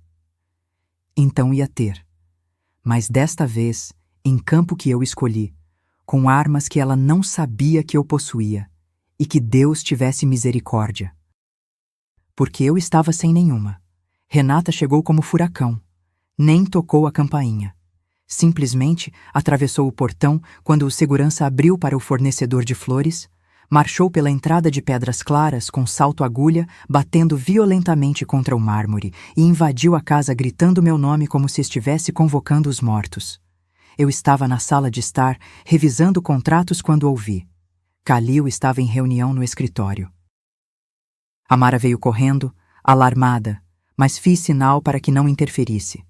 Então ia ter. Mas desta vez, em campo que eu escolhi, com armas que ela não sabia que eu possuía, e que Deus tivesse misericórdia. Porque eu estava sem nenhuma. Renata chegou como furacão. Nem tocou a campainha. Simplesmente atravessou o portão quando o segurança abriu para o fornecedor de flores, marchou pela entrada de pedras claras com salto-agulha, batendo violentamente contra o mármore e invadiu a casa gritando meu nome como se estivesse convocando os mortos. Eu estava na sala de estar, revisando contratos quando ouvi. Khalil estava em reunião no escritório. Amara veio correndo, alarmada, mas fiz sinal para que não interferisse.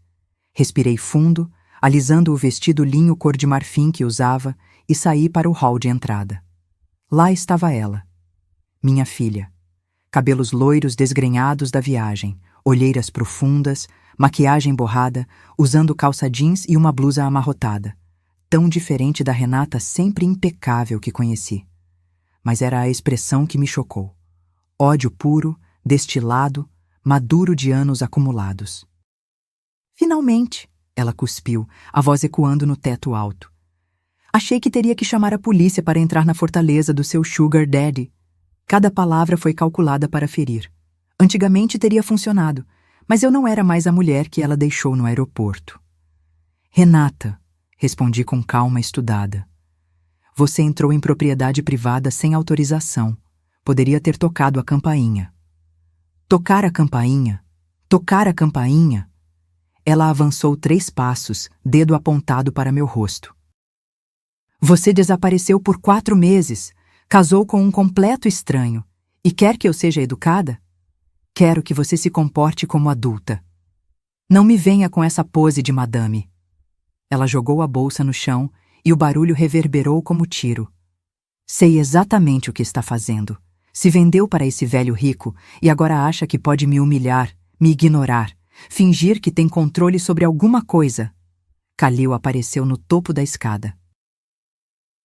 Respirei fundo, alisando o vestido linho cor de marfim que usava e saí para o hall de entrada. Lá estava ela, minha filha. Cabelos loiros desgrenhados da viagem, olheiras profundas, maquiagem borrada, usando calça jeans e uma blusa amarrotada. Tão diferente da Renata sempre impecável que conheci. Mas era a expressão que me chocou. Ódio puro, destilado, maduro de anos acumulados. Finalmente! Ela cuspiu, a voz ecoando no teto alto. Achei que teria que chamar a polícia para entrar na fortaleza do seu sugar daddy. Cada palavra foi calculada para ferir. Antigamente teria funcionado, mas eu não era mais a mulher que ela deixou no aeroporto. Renata, respondi com calma estudada. Você entrou em propriedade privada sem autorização. Poderia ter tocado a campainha. Tocar a campainha? Tocar a campainha? Ela avançou 3 passos, dedo apontado para meu rosto. Você desapareceu por 4 meses, casou com um completo estranho. E quer que eu seja educada? Quero que você se comporte como adulta. Não me venha com essa pose de madame. Ela jogou a bolsa no chão e o barulho reverberou como tiro. Sei exatamente o que está fazendo. Se vendeu para esse velho rico e agora acha que pode me humilhar, me ignorar, fingir que tem controle sobre alguma coisa. Kalil apareceu no topo da escada.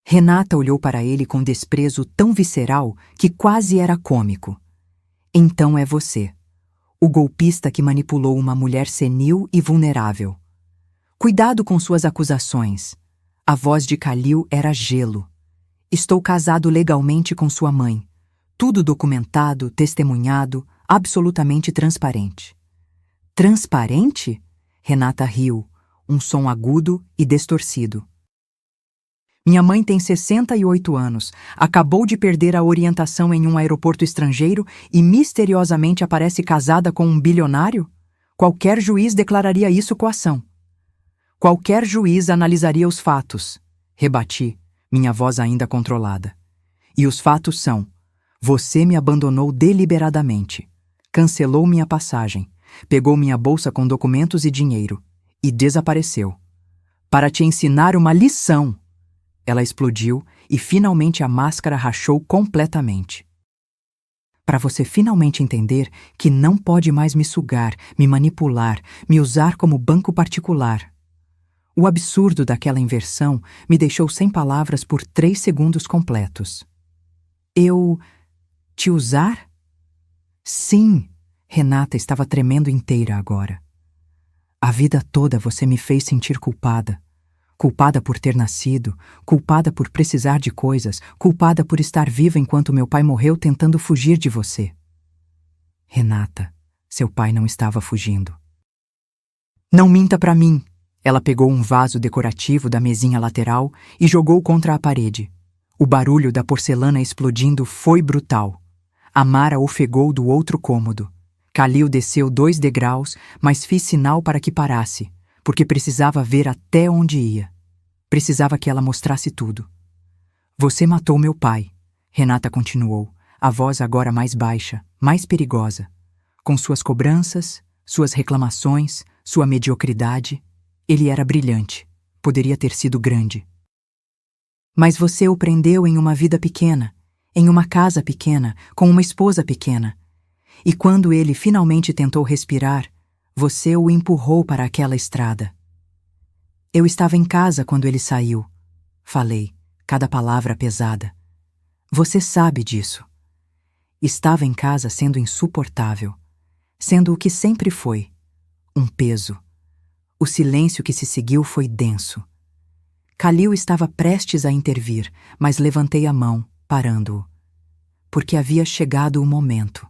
Renata olhou para ele com desprezo tão visceral que quase era cômico. Então é você, o golpista que manipulou uma mulher senil e vulnerável. Cuidado com suas acusações. A voz de Kalil era gelo. Estou casado legalmente com sua mãe. Tudo documentado, testemunhado, absolutamente transparente. Transparente? Renata riu, um som agudo e distorcido. Minha mãe tem 68 anos, acabou de perder a orientação em um aeroporto estrangeiro e misteriosamente aparece casada com um bilionário? Qualquer juiz declararia isso coação. Qualquer juiz analisaria os fatos. Rebati, minha voz ainda controlada. E os fatos são: você me abandonou deliberadamente, cancelou minha passagem, pegou minha bolsa com documentos e dinheiro e desapareceu. Para te ensinar uma lição. Ela explodiu e finalmente a máscara rachou completamente. Para você finalmente entender que não pode mais me sugar, me manipular, me usar como banco particular. O absurdo daquela inversão me deixou sem palavras por 3 segundos completos. Eu... te usar? Sim, Renata estava tremendo inteira agora. A vida toda você me fez sentir culpada. Culpada por ter nascido, culpada por precisar de coisas, culpada por estar viva enquanto meu pai morreu tentando fugir de você. Renata, seu pai não estava fugindo. Não minta pra mim. Ela pegou um vaso decorativo da mesinha lateral e jogou contra a parede. O barulho da porcelana explodindo foi brutal. Amara ofegou do outro cômodo. Kalil desceu 2 degraus, mas fiz sinal para que parasse, porque precisava ver até onde ia. Precisava que ela mostrasse tudo. Você matou meu pai, Renata continuou, a voz agora mais baixa, mais perigosa. Com suas cobranças, suas reclamações, sua mediocridade, ele era brilhante, poderia ter sido grande. Mas você o prendeu em uma vida pequena, em uma casa pequena, com uma esposa pequena. E quando ele finalmente tentou respirar, você o empurrou para aquela estrada. Eu estava em casa quando ele saiu. Falei, cada palavra pesada. Você sabe disso. Estava em casa sendo insuportável, sendo o que sempre foi, um peso. O silêncio que se seguiu foi denso. Kalil estava prestes a intervir, mas levantei a mão, parando-o. Porque havia chegado o momento.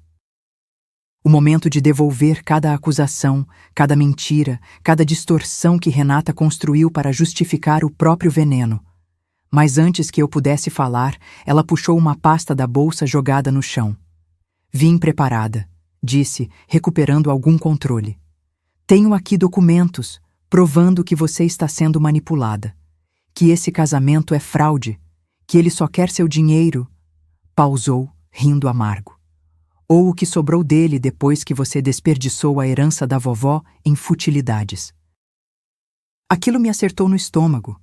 O momento de devolver cada acusação, cada mentira, cada distorção que Renata construiu para justificar o próprio veneno. Mas antes que eu pudesse falar, ela puxou uma pasta da bolsa jogada no chão. Vim preparada, disse, recuperando algum controle. Tenho aqui documentos, provando que você está sendo manipulada. Que esse casamento é fraude, que ele só quer seu dinheiro. Pausou, rindo amargo. Ou o que sobrou dele depois que você desperdiçou a herança da vovó em futilidades. Aquilo me acertou no estômago.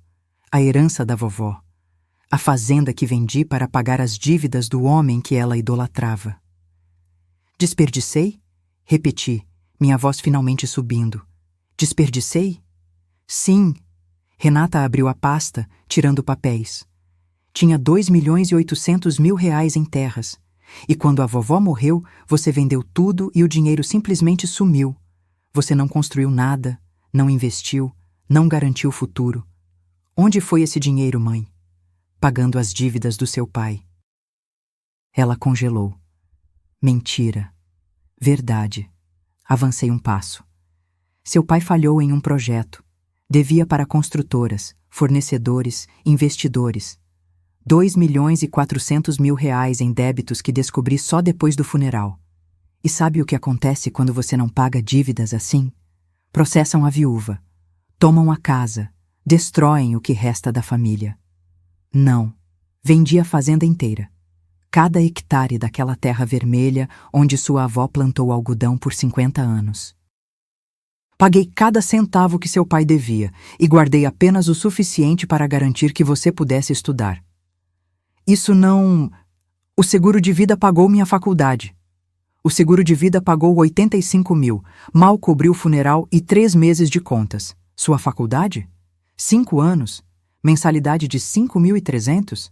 A herança da vovó. A fazenda que vendi para pagar as dívidas do homem que ela idolatrava. Desperdicei? Repeti, minha voz finalmente subindo. Desperdicei? Sim. Renata abriu a pasta, tirando papéis. Tinha 2.800.000 reais em terras. E quando a vovó morreu, você vendeu tudo e o dinheiro simplesmente sumiu. Você não construiu nada, não investiu, não garantiu o futuro. Onde foi esse dinheiro, mãe? Pagando as dívidas do seu pai. Ela congelou. Mentira. Verdade. Avancei um passo. Seu pai falhou em um projeto. Devia para construtoras, fornecedores, investidores. 2.400.000 reais em débitos que descobri só depois do funeral. E sabe o que acontece quando você não paga dívidas assim? Processam a viúva, tomam a casa, destroem o que resta da família. Não. Vendi a fazenda inteira. Cada hectare daquela terra vermelha onde sua avó plantou algodão por 50 anos. Paguei cada centavo que seu pai devia e guardei apenas o suficiente para garantir que você pudesse estudar. Isso não... O seguro de vida pagou minha faculdade. O seguro de vida pagou 85 mil, mal cobriu o funeral e 3 meses de contas. Sua faculdade? 5 anos? Mensalidade de 5.300?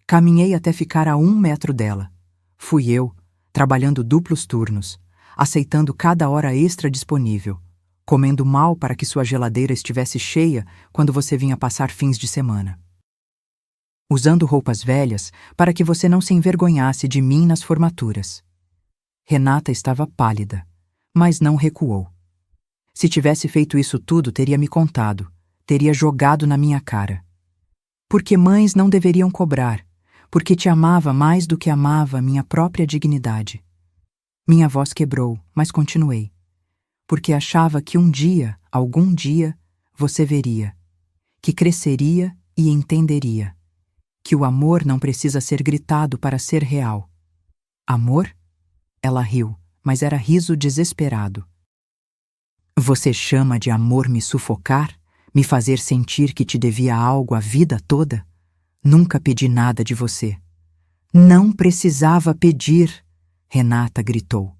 Caminhei até ficar a 1 metro dela. Fui eu, trabalhando duplos turnos, aceitando cada hora extra disponível, comendo mal para que sua geladeira estivesse cheia quando você vinha passar fins de semana. Usando roupas velhas para que você não se envergonhasse de mim nas formaturas. Renata estava pálida, mas não recuou. Se tivesse feito isso tudo, teria me contado, teria jogado na minha cara. Porque mães não deveriam cobrar, porque te amava mais do que amava minha própria dignidade. Minha voz quebrou, mas continuei. Porque achava que um dia, algum dia, você veria, que cresceria e entenderia, que o amor não precisa ser gritado para ser real. Amor? Ela riu, mas era riso desesperado. Você chama de amor me sufocar? Me fazer sentir que te devia algo a vida toda? Nunca pedi nada de você. Não precisava pedir, Renata gritou.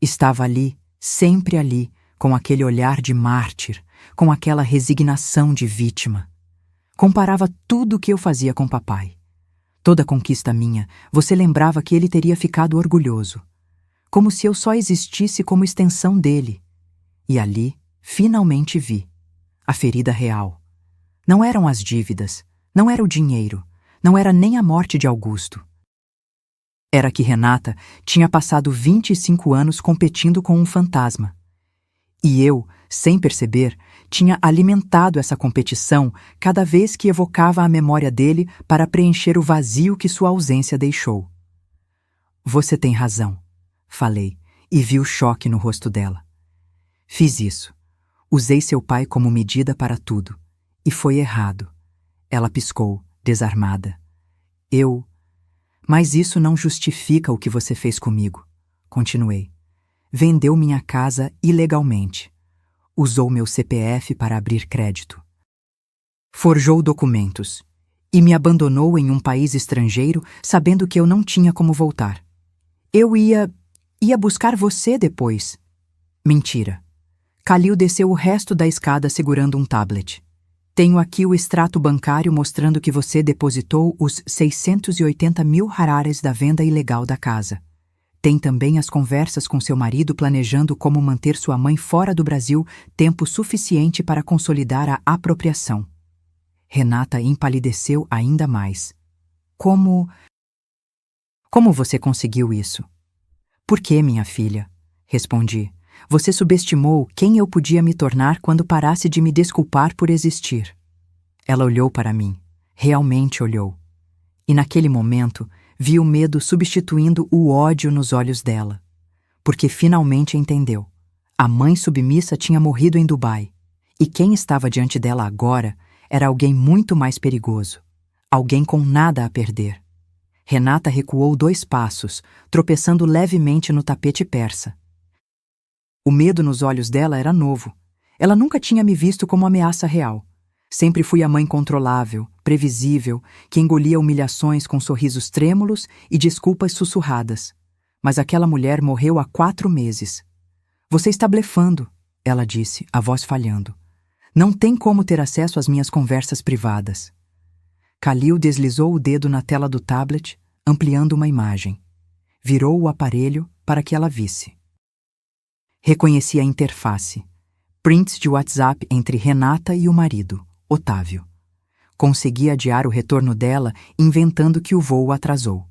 Estava ali, sempre ali, com aquele olhar de mártir, com aquela resignação de vítima. Comparava tudo o que eu fazia com papai. Toda conquista minha, você lembrava que ele teria ficado orgulhoso. Como se eu só existisse como extensão dele. E ali, finalmente vi. A ferida real. Não eram as dívidas, não era o dinheiro, não era nem a morte de Augusto. Era que Renata tinha passado 25 anos competindo com um fantasma. E eu, sem perceber, tinha alimentado essa competição cada vez que evocava a memória dele para preencher o vazio que sua ausência deixou. Você tem razão, falei, e vi o choque no rosto dela. Fiz isso. Usei seu pai como medida para tudo. E foi errado. Ela piscou, desarmada. Mas isso não justifica o que você fez comigo. Continuei. Vendeu minha casa ilegalmente. Usou meu CPF para abrir crédito. Forjou documentos. E me abandonou em um país estrangeiro, sabendo que eu não tinha como voltar. Eu ia buscar você depois. Mentira. Khalil desceu o resto da escada segurando um tablet. Tenho aqui o extrato bancário mostrando que você depositou os 680 mil harares da venda ilegal da casa. Tem também as conversas com seu marido planejando como manter sua mãe fora do Brasil tempo suficiente para consolidar a apropriação. Renata empalideceu ainda mais. Como você conseguiu isso? Por que, minha filha? Respondi. Você subestimou quem eu podia me tornar quando parasse de me desculpar por existir. Ela olhou para mim. Realmente olhou. E naquele momento, vi o medo substituindo o ódio nos olhos dela. Porque finalmente entendeu. A mãe submissa tinha morrido em Dubai. E quem estava diante dela agora era alguém muito mais perigoso. Alguém com nada a perder. Renata recuou 2 passos, tropeçando levemente no tapete persa. O medo nos olhos dela era novo. Ela nunca tinha me visto como ameaça real. Sempre fui a mãe controlável, previsível, que engolia humilhações com sorrisos trêmulos e desculpas sussurradas. Mas aquela mulher morreu há 4 meses. Você está blefando, ela disse, a voz falhando. Não tem como ter acesso às minhas conversas privadas. Khalil deslizou o dedo na tela do tablet, ampliando uma imagem. Virou o aparelho para que ela visse. Reconheci a interface. Prints de WhatsApp entre Renata e o marido, Otávio. Consegui adiar o retorno dela, inventando que o voo atrasou.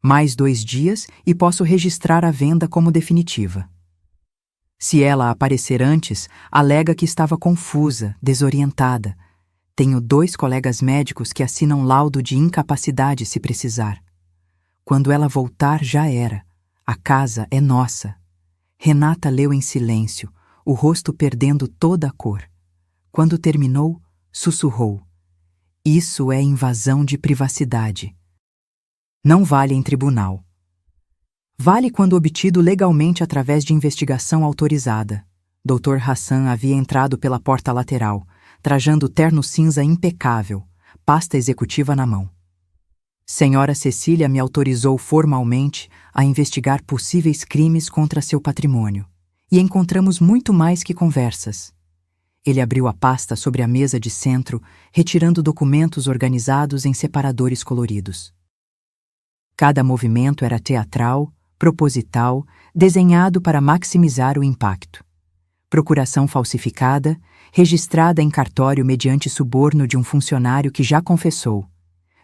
Mais 2 dias e posso registrar a venda como definitiva. Se ela aparecer antes, alega que estava confusa, desorientada. Tenho 2 colegas médicos que assinam laudo de incapacidade se precisar. Quando ela voltar, já era. A casa é nossa. Renata leu em silêncio, o rosto perdendo toda a cor. Quando terminou, sussurrou. Isso é invasão de privacidade. Não vale em tribunal. Vale quando obtido legalmente através de investigação autorizada. Dr. Hassan havia entrado pela porta lateral, trajando terno cinza impecável, pasta executiva na mão. Senhora Cecília me autorizou formalmente a investigar possíveis crimes contra seu patrimônio, e encontramos muito mais que conversas. Ele abriu a pasta sobre a mesa de centro, retirando documentos organizados em separadores coloridos. Cada movimento era teatral, proposital, desenhado para maximizar o impacto. Procuração falsificada, registrada em cartório mediante suborno de um funcionário que já confessou.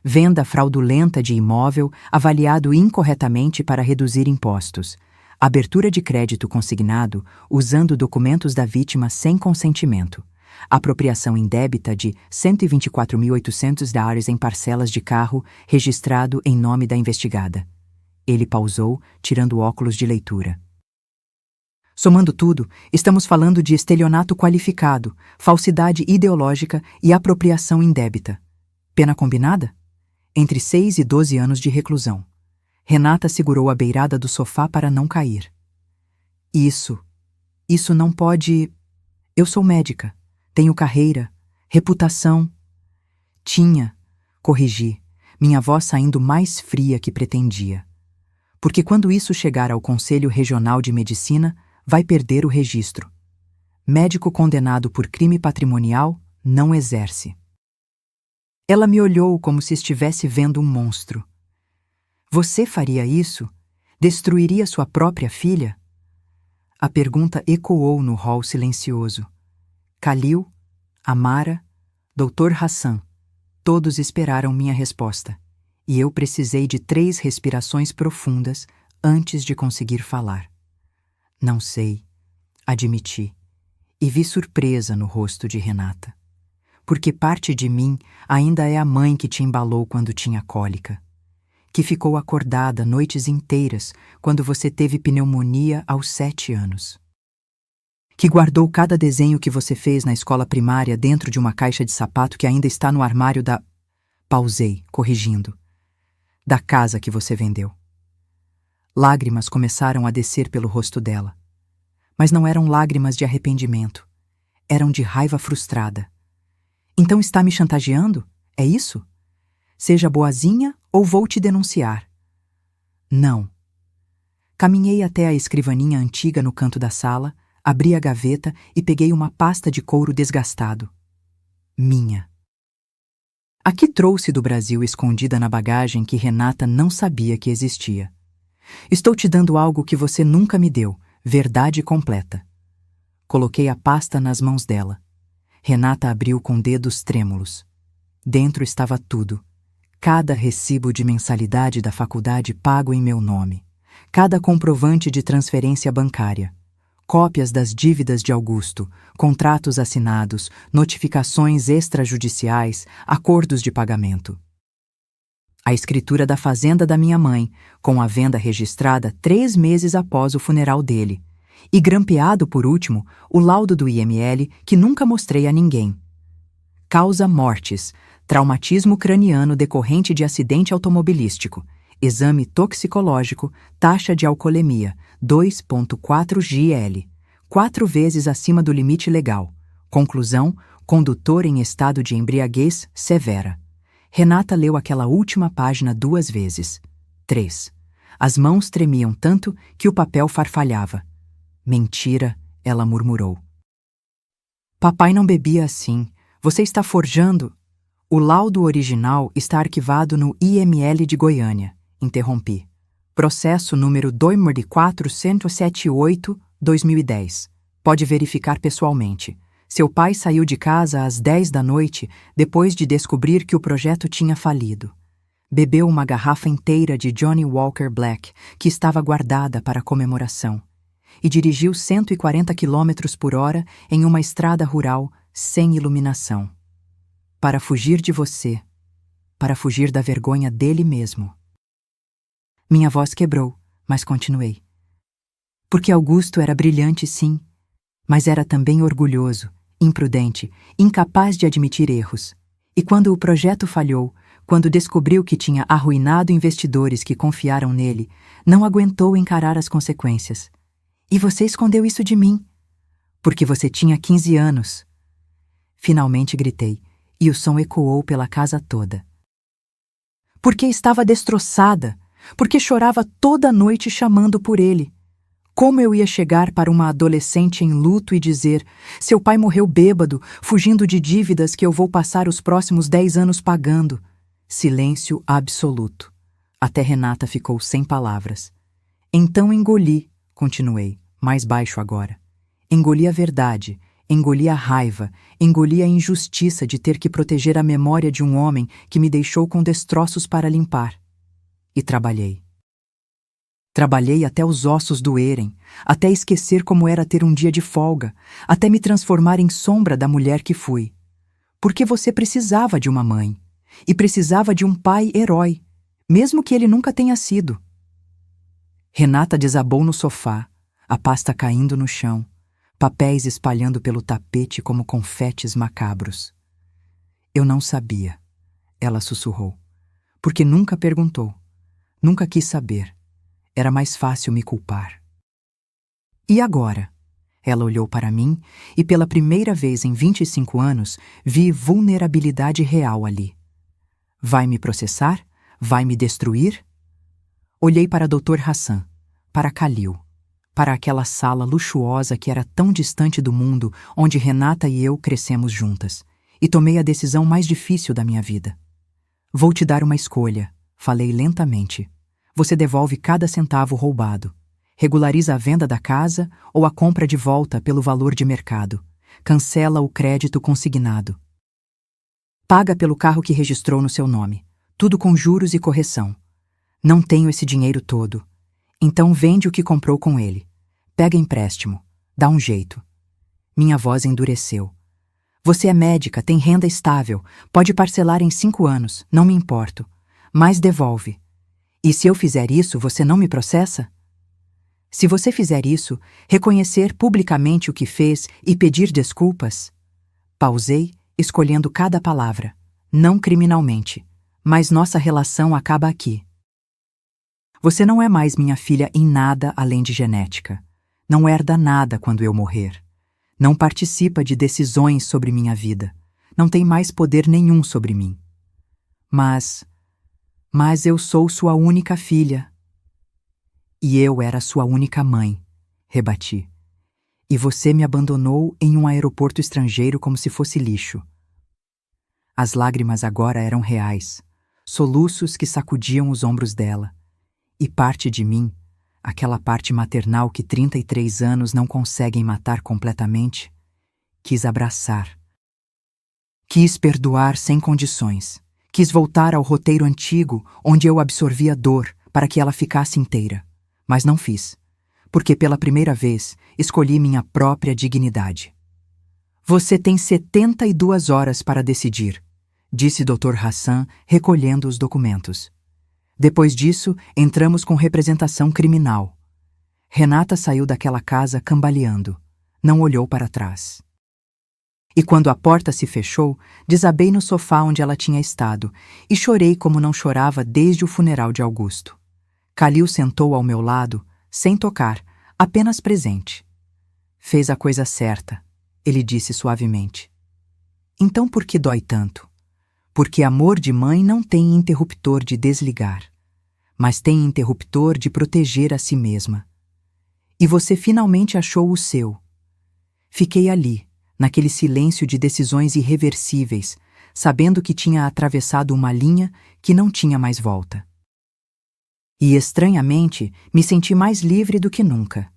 Venda fraudulenta de imóvel avaliado incorretamente para reduzir impostos. Abertura de crédito consignado usando documentos da vítima sem consentimento. Apropriação indébita de $124.800 em parcelas de carro registrado em nome da investigada. Ele pausou, tirando óculos de leitura. Somando tudo, estamos falando de estelionato qualificado, falsidade ideológica e apropriação indébita. Pena combinada? Entre 6 e 12 anos de reclusão. Renata segurou a beirada do sofá para não cair. Isso não pode... Eu sou médica, tenho carreira, reputação. Tinha, corrigi, minha voz saindo mais fria que pretendia. Porque quando isso chegar ao Conselho Regional de Medicina, vai perder o registro. Médico condenado por crime patrimonial não exerce. Ela me olhou como se estivesse vendo um monstro. Você faria isso? Destruiria sua própria filha? A pergunta ecoou no hall silencioso. Khalil, Amara, Dr. Hassan, todos esperaram minha resposta, e eu precisei de 3 respirações profundas antes de conseguir falar. Não sei, admiti, e vi surpresa no rosto de Renata. Porque parte de mim ainda é a mãe que te embalou quando tinha cólica, que ficou acordada noites inteiras quando você teve pneumonia aos 7 anos, que guardou cada desenho que você fez na escola primária dentro de uma caixa de sapato que ainda está no armário da... Pausei, corrigindo. Da casa que você vendeu. Lágrimas começaram a descer pelo rosto dela. Mas não eram lágrimas de arrependimento. Eram de raiva frustrada. Então está me chantageando? É isso? Seja boazinha ou vou te denunciar. Não. Caminhei até a escrivaninha antiga no canto da sala, abri a gaveta e peguei uma pasta de couro desgastado. Minha. A que trouxe do Brasil escondida na bagagem que Renata não sabia que existia. Estou te dando algo que você nunca me deu, verdade completa. Coloquei a pasta nas mãos dela. Renata abriu com dedos trêmulos. Dentro estava tudo. Cada recibo de mensalidade da faculdade pago em meu nome. Cada comprovante de transferência bancária. Cópias das dívidas de Augusto, contratos assinados, notificações extrajudiciais, acordos de pagamento. A escritura da fazenda da minha mãe, com a venda registrada 3 meses após o funeral dele. E grampeado por último, o laudo do IML que nunca mostrei a ninguém. Causa mortis, traumatismo craniano decorrente de acidente automobilístico, exame toxicológico, taxa de alcoolemia, 2,4 gl, 4 vezes acima do limite legal. Conclusão, condutor em estado de embriaguez severa. Renata leu aquela última página 2 vezes. 3. As mãos tremiam tanto que o papel farfalhava. Mentira, ela murmurou. Papai não bebia assim. Você está forjando? O laudo original está arquivado no IML de Goiânia, interrompi. Processo número 2478/2010. Pode verificar pessoalmente. Seu pai saiu de casa às 10 da noite depois de descobrir que o projeto tinha falido. Bebeu uma garrafa inteira de Johnny Walker Black, que estava guardada para comemoração, e dirigiu 140 km/h em uma estrada rural sem iluminação. Para fugir de você, para fugir da vergonha dele mesmo. Minha voz quebrou, mas continuei. Porque Augusto era brilhante, sim, mas era também orgulhoso, imprudente, incapaz de admitir erros. E quando o projeto falhou, quando descobriu que tinha arruinado investidores que confiaram nele, não aguentou encarar as consequências. E você escondeu isso de mim, porque você tinha 15 anos. Finalmente gritei, e o som ecoou pela casa toda. Porque estava destroçada, porque chorava toda noite chamando por ele. Como eu ia chegar para uma adolescente em luto e dizer: seu pai morreu bêbado, fugindo de dívidas que eu vou passar os próximos 10 anos pagando? Silêncio absoluto. Até Renata ficou sem palavras. Então engoli, continuei, mais baixo agora. Engoli a verdade, engoli a raiva, engoli a injustiça de ter que proteger a memória de um homem que me deixou com destroços para limpar. E trabalhei. Trabalhei até os ossos doerem, até esquecer como era ter um dia de folga, até me transformar em sombra da mulher que fui. Porque você precisava de uma mãe, e precisava de um pai herói, mesmo que ele nunca tenha sido. Renata desabou no sofá, a pasta caindo no chão, papéis espalhando pelo tapete como confetes macabros. Eu não sabia, ela sussurrou, porque nunca perguntou, nunca quis saber. Era mais fácil me culpar. E agora? Ela olhou para mim e pela primeira vez em 25 anos vi vulnerabilidade real ali. Vai me processar? Vai me destruir? Olhei para Dr. Hassan, para Khalil, para aquela sala luxuosa que era tão distante do mundo onde Renata e eu crescemos juntas, e tomei a decisão mais difícil da minha vida. Vou te dar uma escolha, falei lentamente. Você devolve cada centavo roubado. Regulariza a venda da casa ou a compra de volta pelo valor de mercado. Cancela o crédito consignado. Paga pelo carro que registrou no seu nome. Tudo com juros e correção. Não tenho esse dinheiro todo. Então vende o que comprou com ele. Pega empréstimo. Dá um jeito. Minha voz endureceu. Você é médica, tem renda estável. Pode parcelar em 5 anos. Não me importo. Mas devolve. E se eu fizer isso, você não me processa? Se você fizer isso, reconhecer publicamente o que fez e pedir desculpas? Pausei, escolhendo cada palavra. Não criminalmente, mas nossa relação acaba aqui. Você não é mais minha filha em nada além de genética. Não herda nada quando eu morrer. Não participa de decisões sobre minha vida. Não tem mais poder nenhum sobre mim. Mas eu sou sua única filha. E eu era sua única mãe, rebati. E você me abandonou em um aeroporto estrangeiro como se fosse lixo. As lágrimas agora eram reais, soluços que sacudiam os ombros dela. E parte de mim, aquela parte maternal que 33 anos não conseguem matar completamente, quis abraçar. Quis perdoar sem condições. Quis voltar ao roteiro antigo, onde eu absorvia dor para que ela ficasse inteira. Mas não fiz, porque pela primeira vez escolhi minha própria dignidade. Você tem 72 horas para decidir, disse Dr. Hassan, recolhendo os documentos. Depois disso, entramos com representação criminal. Renata saiu daquela casa cambaleando. Não olhou para trás. E quando a porta se fechou, desabei no sofá onde ela tinha estado e chorei como não chorava desde o funeral de Augusto. Khalil sentou ao meu lado, sem tocar, apenas presente. Fez a coisa certa, ele disse suavemente. Então por que dói tanto? Porque amor de mãe não tem interruptor de desligar, mas tem interruptor de proteger a si mesma. E você finalmente achou o seu. Fiquei ali, naquele silêncio de decisões irreversíveis, sabendo que tinha atravessado uma linha que não tinha mais volta. E, estranhamente, me senti mais livre do que nunca.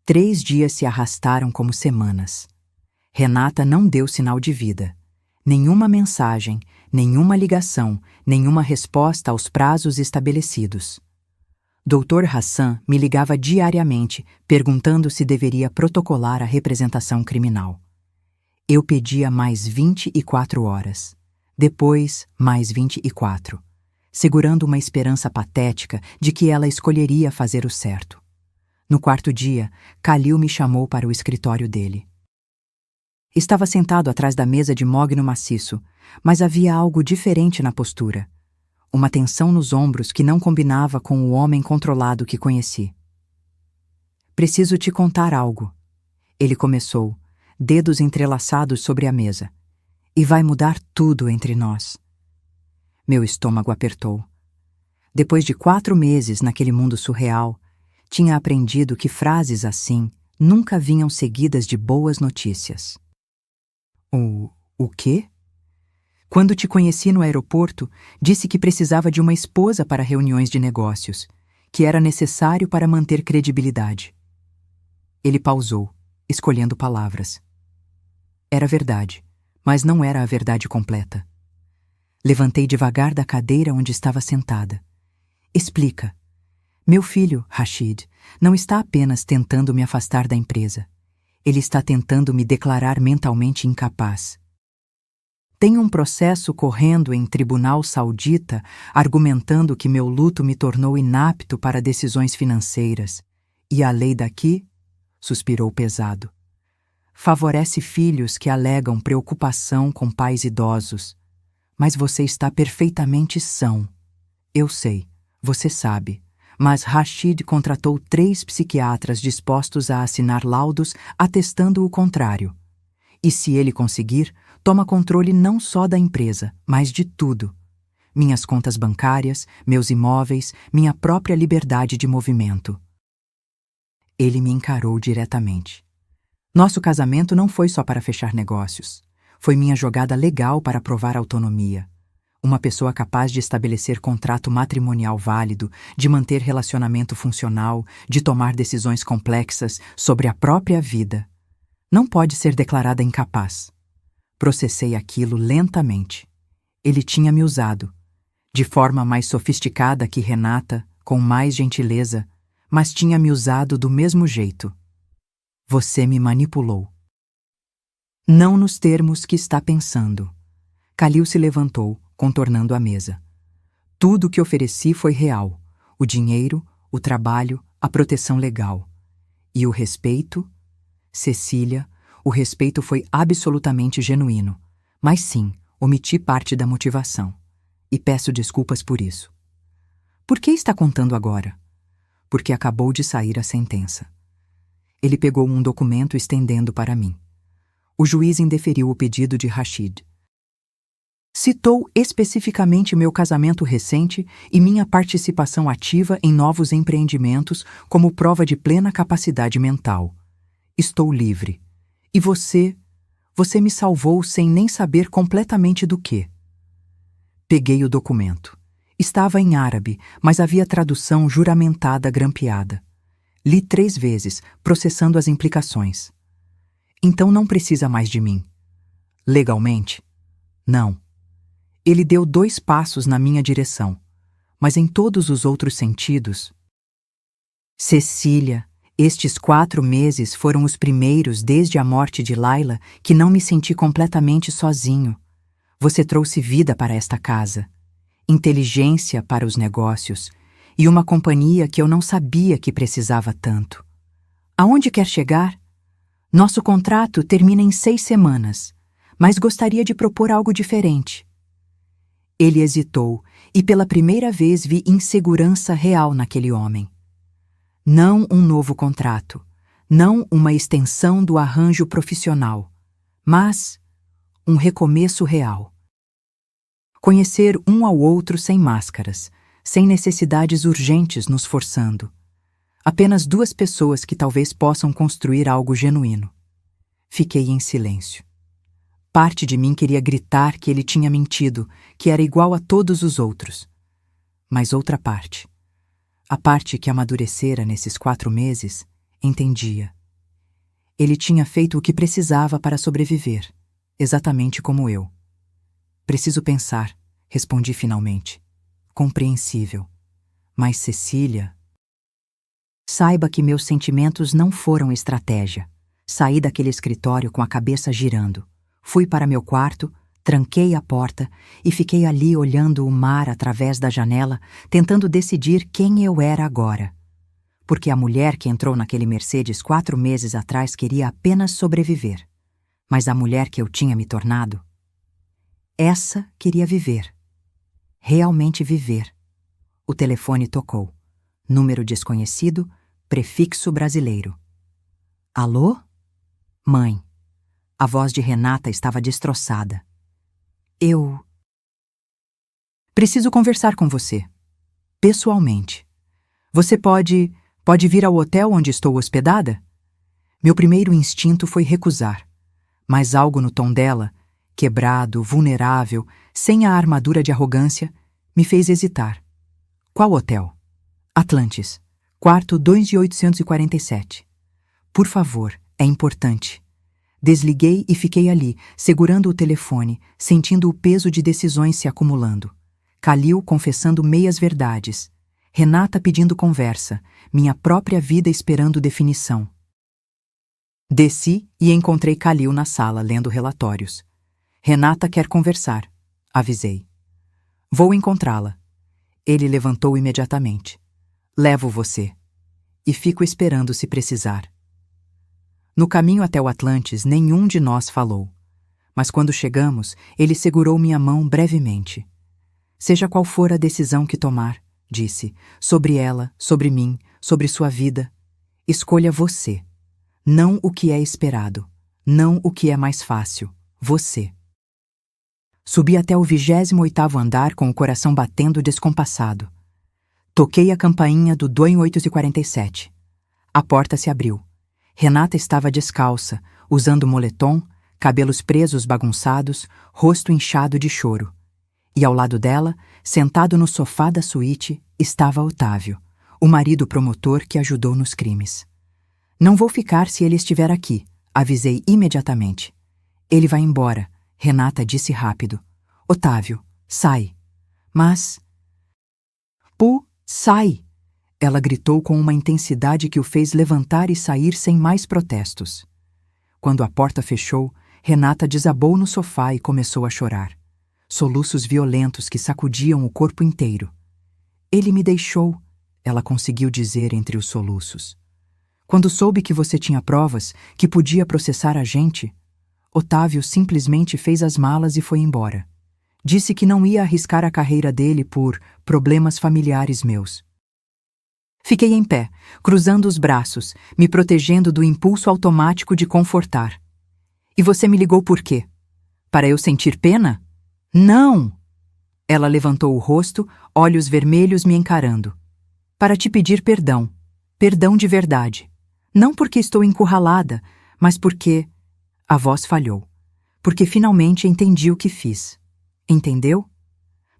3 dias se arrastaram como semanas. Renata não deu sinal de vida. Nenhuma mensagem, nenhuma ligação, nenhuma resposta aos prazos estabelecidos. Dr. Hassan me ligava diariamente, perguntando se deveria protocolar a representação criminal. Eu pedia mais 24 horas. Depois, mais 24. Segurando uma esperança patética de que ela escolheria fazer o certo. No 4º dia, Khalil me chamou para o escritório dele. Estava sentado atrás da mesa de mogno maciço, mas havia algo diferente na postura. Uma tensão nos ombros que não combinava com o homem controlado que conheci. Preciso te contar algo. Ele começou, dedos entrelaçados sobre a mesa. E vai mudar tudo entre nós. Meu estômago apertou. Depois de 4 meses naquele mundo surreal, tinha aprendido que frases assim nunca vinham seguidas de boas notícias. O quê? Quando te conheci no aeroporto, disse que precisava de uma esposa para reuniões de negócios, que era necessário para manter credibilidade. Ele pausou, escolhendo palavras. Era verdade, mas não era a verdade completa. Levantei devagar da cadeira onde estava sentada. Explica. Meu filho, Rashid, não está apenas tentando me afastar da empresa. Ele está tentando me declarar mentalmente incapaz. Tem um processo correndo em tribunal saudita argumentando que meu luto me tornou inapto para decisões financeiras. E a lei daqui? Suspirou pesado. Favorece filhos que alegam preocupação com pais idosos. Mas você está perfeitamente são. Eu sei, você sabe. Mas Rashid contratou 3 psiquiatras dispostos a assinar laudos atestando o contrário. E se ele conseguir, toma controle não só da empresa, mas de tudo. Minhas contas bancárias, meus imóveis, minha própria liberdade de movimento. Ele me encarou diretamente. Nosso casamento não foi só para fechar negócios. Foi minha jogada legal para provar autonomia. Uma pessoa capaz de estabelecer contrato matrimonial válido, de manter relacionamento funcional, de tomar decisões complexas sobre a própria vida. Não pode ser declarada incapaz. Processei aquilo lentamente. Ele tinha me usado, de forma mais sofisticada que Renata, com mais gentileza, mas tinha me usado do mesmo jeito. Você me manipulou. Não nos termos que está pensando. Khalil se levantou, contornando a mesa. Tudo o que ofereci foi real. O dinheiro, o trabalho, a proteção legal. E o respeito? Cecília, o respeito foi absolutamente genuíno. Mas sim, omiti parte da motivação. E peço desculpas por isso. Por que está contando agora? Porque acabou de sair a sentença. Ele pegou um documento estendendo para mim. O juiz indeferiu o pedido de Rashid. Citou especificamente meu casamento recente e minha participação ativa em novos empreendimentos como prova de plena capacidade mental. Estou livre. E você me salvou sem nem saber completamente do quê. Peguei o documento. Estava em árabe, mas havia tradução juramentada grampeada. Li 3 vezes, processando as implicações. Então não precisa mais de mim. Legalmente? Não. Ele deu 2 passos na minha direção, mas em todos os outros sentidos. Cecília, estes 4 meses foram os primeiros desde a morte de Laila que não me senti completamente sozinho. Você trouxe vida para esta casa, inteligência para os negócios e uma companhia que eu não sabia que precisava tanto. Aonde quer chegar? Nosso contrato termina em 6 semanas, mas gostaria de propor algo diferente. Ele hesitou e pela primeira vez vi insegurança real naquele homem. Não um novo contrato, não uma extensão do arranjo profissional, mas um recomeço real. Conhecer um ao outro sem máscaras, sem necessidades urgentes nos forçando. Apenas 2 pessoas que talvez possam construir algo genuíno. Fiquei em silêncio. Parte de mim queria gritar que ele tinha mentido, que era igual a todos os outros. Mas outra parte, a parte que amadurecera nesses 4 meses, entendia. Ele tinha feito o que precisava para sobreviver, exatamente como eu. Preciso pensar, respondi finalmente. Compreensível. Mas Cecília... Saiba que meus sentimentos não foram estratégia. Saí daquele escritório com a cabeça girando. Fui para meu quarto, tranquei a porta e fiquei ali olhando o mar através da janela, tentando decidir quem eu era agora. Porque a mulher que entrou naquele Mercedes 4 meses atrás queria apenas sobreviver. Mas a mulher que eu tinha me tornado, essa queria viver. Realmente viver. O telefone tocou. Número desconhecido, prefixo brasileiro. Alô? Mãe. A voz de Renata estava destroçada. Eu preciso conversar com você. Pessoalmente. Você pode vir ao hotel onde estou hospedada? Meu primeiro instinto foi recusar, mas algo no tom dela, quebrado, vulnerável, sem a armadura de arrogância, me fez hesitar. Qual hotel? Atlantis, quarto 2847. Por favor, é importante. Desliguei e fiquei ali, segurando o telefone, sentindo o peso de decisões se acumulando. Kalil confessando meias-verdades. Renata pedindo conversa, minha própria vida esperando definição. Desci e encontrei Kalil na sala, lendo relatórios. Renata quer conversar, avisei. Vou encontrá-la. Ele levantou imediatamente. Levo você. E fico esperando se precisar. No caminho até o Atlantis, nenhum de nós falou. Mas quando chegamos, ele segurou minha mão brevemente. Seja qual for a decisão que tomar, disse, sobre ela, sobre mim, sobre sua vida, escolha você. Não o que é esperado, não o que é mais fácil, você. Subi até o 28º andar com o coração batendo descompassado. Toquei a campainha do 2847. A porta se abriu. Renata estava descalça, usando moletom, cabelos presos bagunçados, rosto inchado de choro. E ao lado dela, sentado no sofá da suíte, estava Otávio, o marido promotor que ajudou nos crimes. Não vou ficar se ele estiver aqui, avisei imediatamente. Ele vai embora, Renata disse rápido. Otávio, sai. Mas... sai! Ela gritou com uma intensidade que o fez levantar e sair sem mais protestos. Quando a porta fechou, Renata desabou no sofá e começou a chorar. Soluços violentos que sacudiam o corpo inteiro. Ele me deixou, ela conseguiu dizer entre os soluços. Quando soube que você tinha provas, que podia processar a gente, Otávio simplesmente fez as malas e foi embora. Disse que não ia arriscar a carreira dele por problemas familiares meus. Fiquei em pé, cruzando os braços, me protegendo do impulso automático de confortar. E você me ligou por quê? Para eu sentir pena? Não! Ela levantou o rosto, olhos vermelhos me encarando. Para te pedir perdão. Perdão de verdade. Não porque estou encurralada, mas porque... A voz falhou. Porque finalmente entendi o que fiz. Entendeu?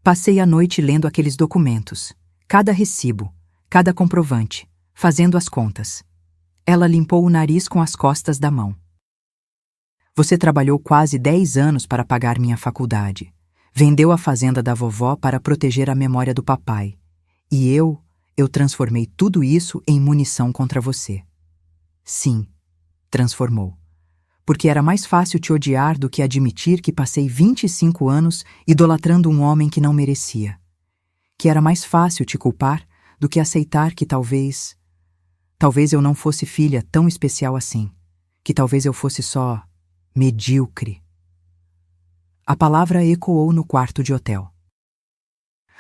Passei a noite lendo aqueles documentos. Cada recibo, cada comprovante, fazendo as contas. Ela limpou o nariz com as costas da mão. Você trabalhou quase 10 anos para pagar minha faculdade. Vendeu a fazenda da vovó para proteger a memória do papai. E eu transformei tudo isso em munição contra você. Sim, transformou. Porque era mais fácil te odiar do que admitir que passei 25 anos idolatrando um homem que não merecia. Que era mais fácil te culpar do que aceitar que talvez eu não fosse filha tão especial assim. Que talvez eu fosse só medíocre. A palavra ecoou no quarto de hotel.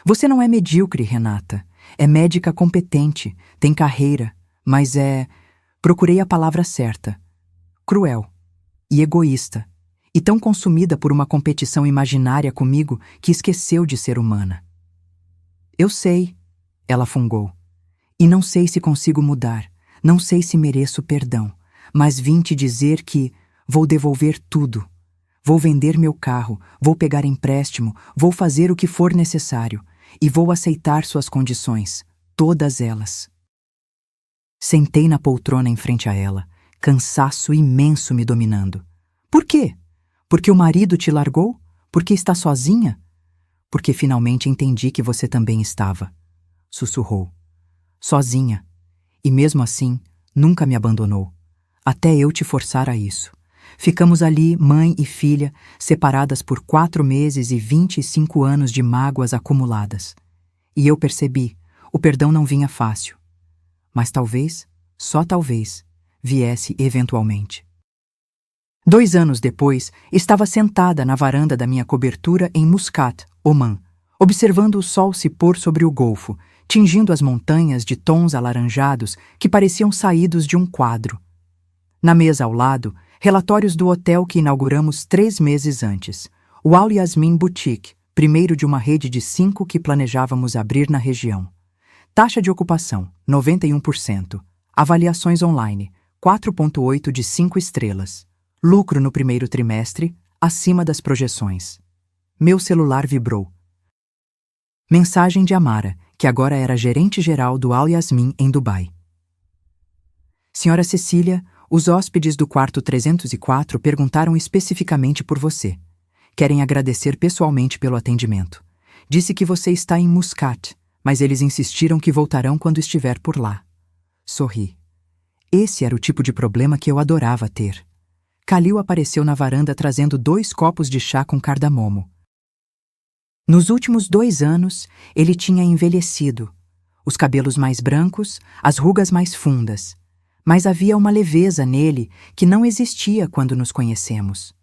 Você não é medíocre, Renata. É médica competente, tem carreira, mas é... Procurei a palavra certa. Cruel. E egoísta. E tão consumida por uma competição imaginária comigo que esqueceu de ser humana. Eu sei, ela fungou. E não sei se consigo mudar, não sei se mereço perdão, mas vim te dizer que vou devolver tudo. Vou vender meu carro, vou pegar empréstimo, vou fazer o que for necessário e vou aceitar suas condições, todas elas. Sentei na poltrona em frente a ela, cansaço imenso me dominando. Por quê? Porque o marido te largou? Porque está sozinha? Porque finalmente entendi que você também estava. Sussurrou. Sozinha. E mesmo assim, nunca me abandonou. Até eu te forçar a isso. Ficamos ali, mãe e filha, separadas por 4 meses e 25 anos de mágoas acumuladas. E eu percebi, o perdão não vinha fácil. Mas talvez, só talvez, viesse eventualmente. 2 anos depois, estava sentada na varanda da minha cobertura em Muscat, Omã, observando o sol se pôr sobre o golfo, tingindo as montanhas de tons alaranjados que pareciam saídos de um quadro. Na mesa ao lado, relatórios do hotel que inauguramos 3 meses antes, o Al Yasmin Boutique, primeiro de uma rede de 5 que planejávamos abrir na região. Taxa de ocupação, 91%. Avaliações online, 4,8 de 5 estrelas. Lucro no primeiro trimestre, acima das projeções. Meu celular vibrou. Mensagem de Amara, que agora era gerente-geral do Al Yasmin em Dubai. Senhora Cecília, os hóspedes do quarto 304 perguntaram especificamente por você. Querem agradecer pessoalmente pelo atendimento. Disse que você está em Muscat, mas eles insistiram que voltarão quando estiver por lá. Sorri. Esse era o tipo de problema que eu adorava ter. Khalil apareceu na varanda trazendo 2 copos de chá com cardamomo. Nos últimos 2 anos, ele tinha envelhecido. Os cabelos mais brancos, as rugas mais fundas. Mas havia uma leveza nele que não existia quando nos conhecemos.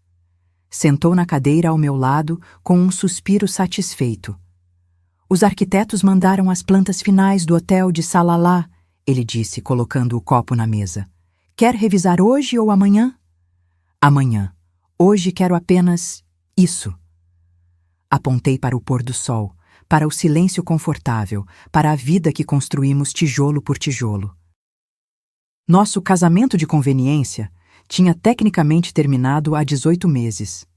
Sentou na cadeira ao meu lado com um suspiro satisfeito. Os arquitetos mandaram as plantas finais do hotel de Salalah, ele disse, colocando o copo na mesa. Quer revisar hoje ou amanhã? Amanhã. Hoje quero apenas isso. Apontei para o pôr do sol, para o silêncio confortável, para a vida que construímos tijolo por tijolo. Nosso casamento de conveniência tinha tecnicamente terminado há 18 meses.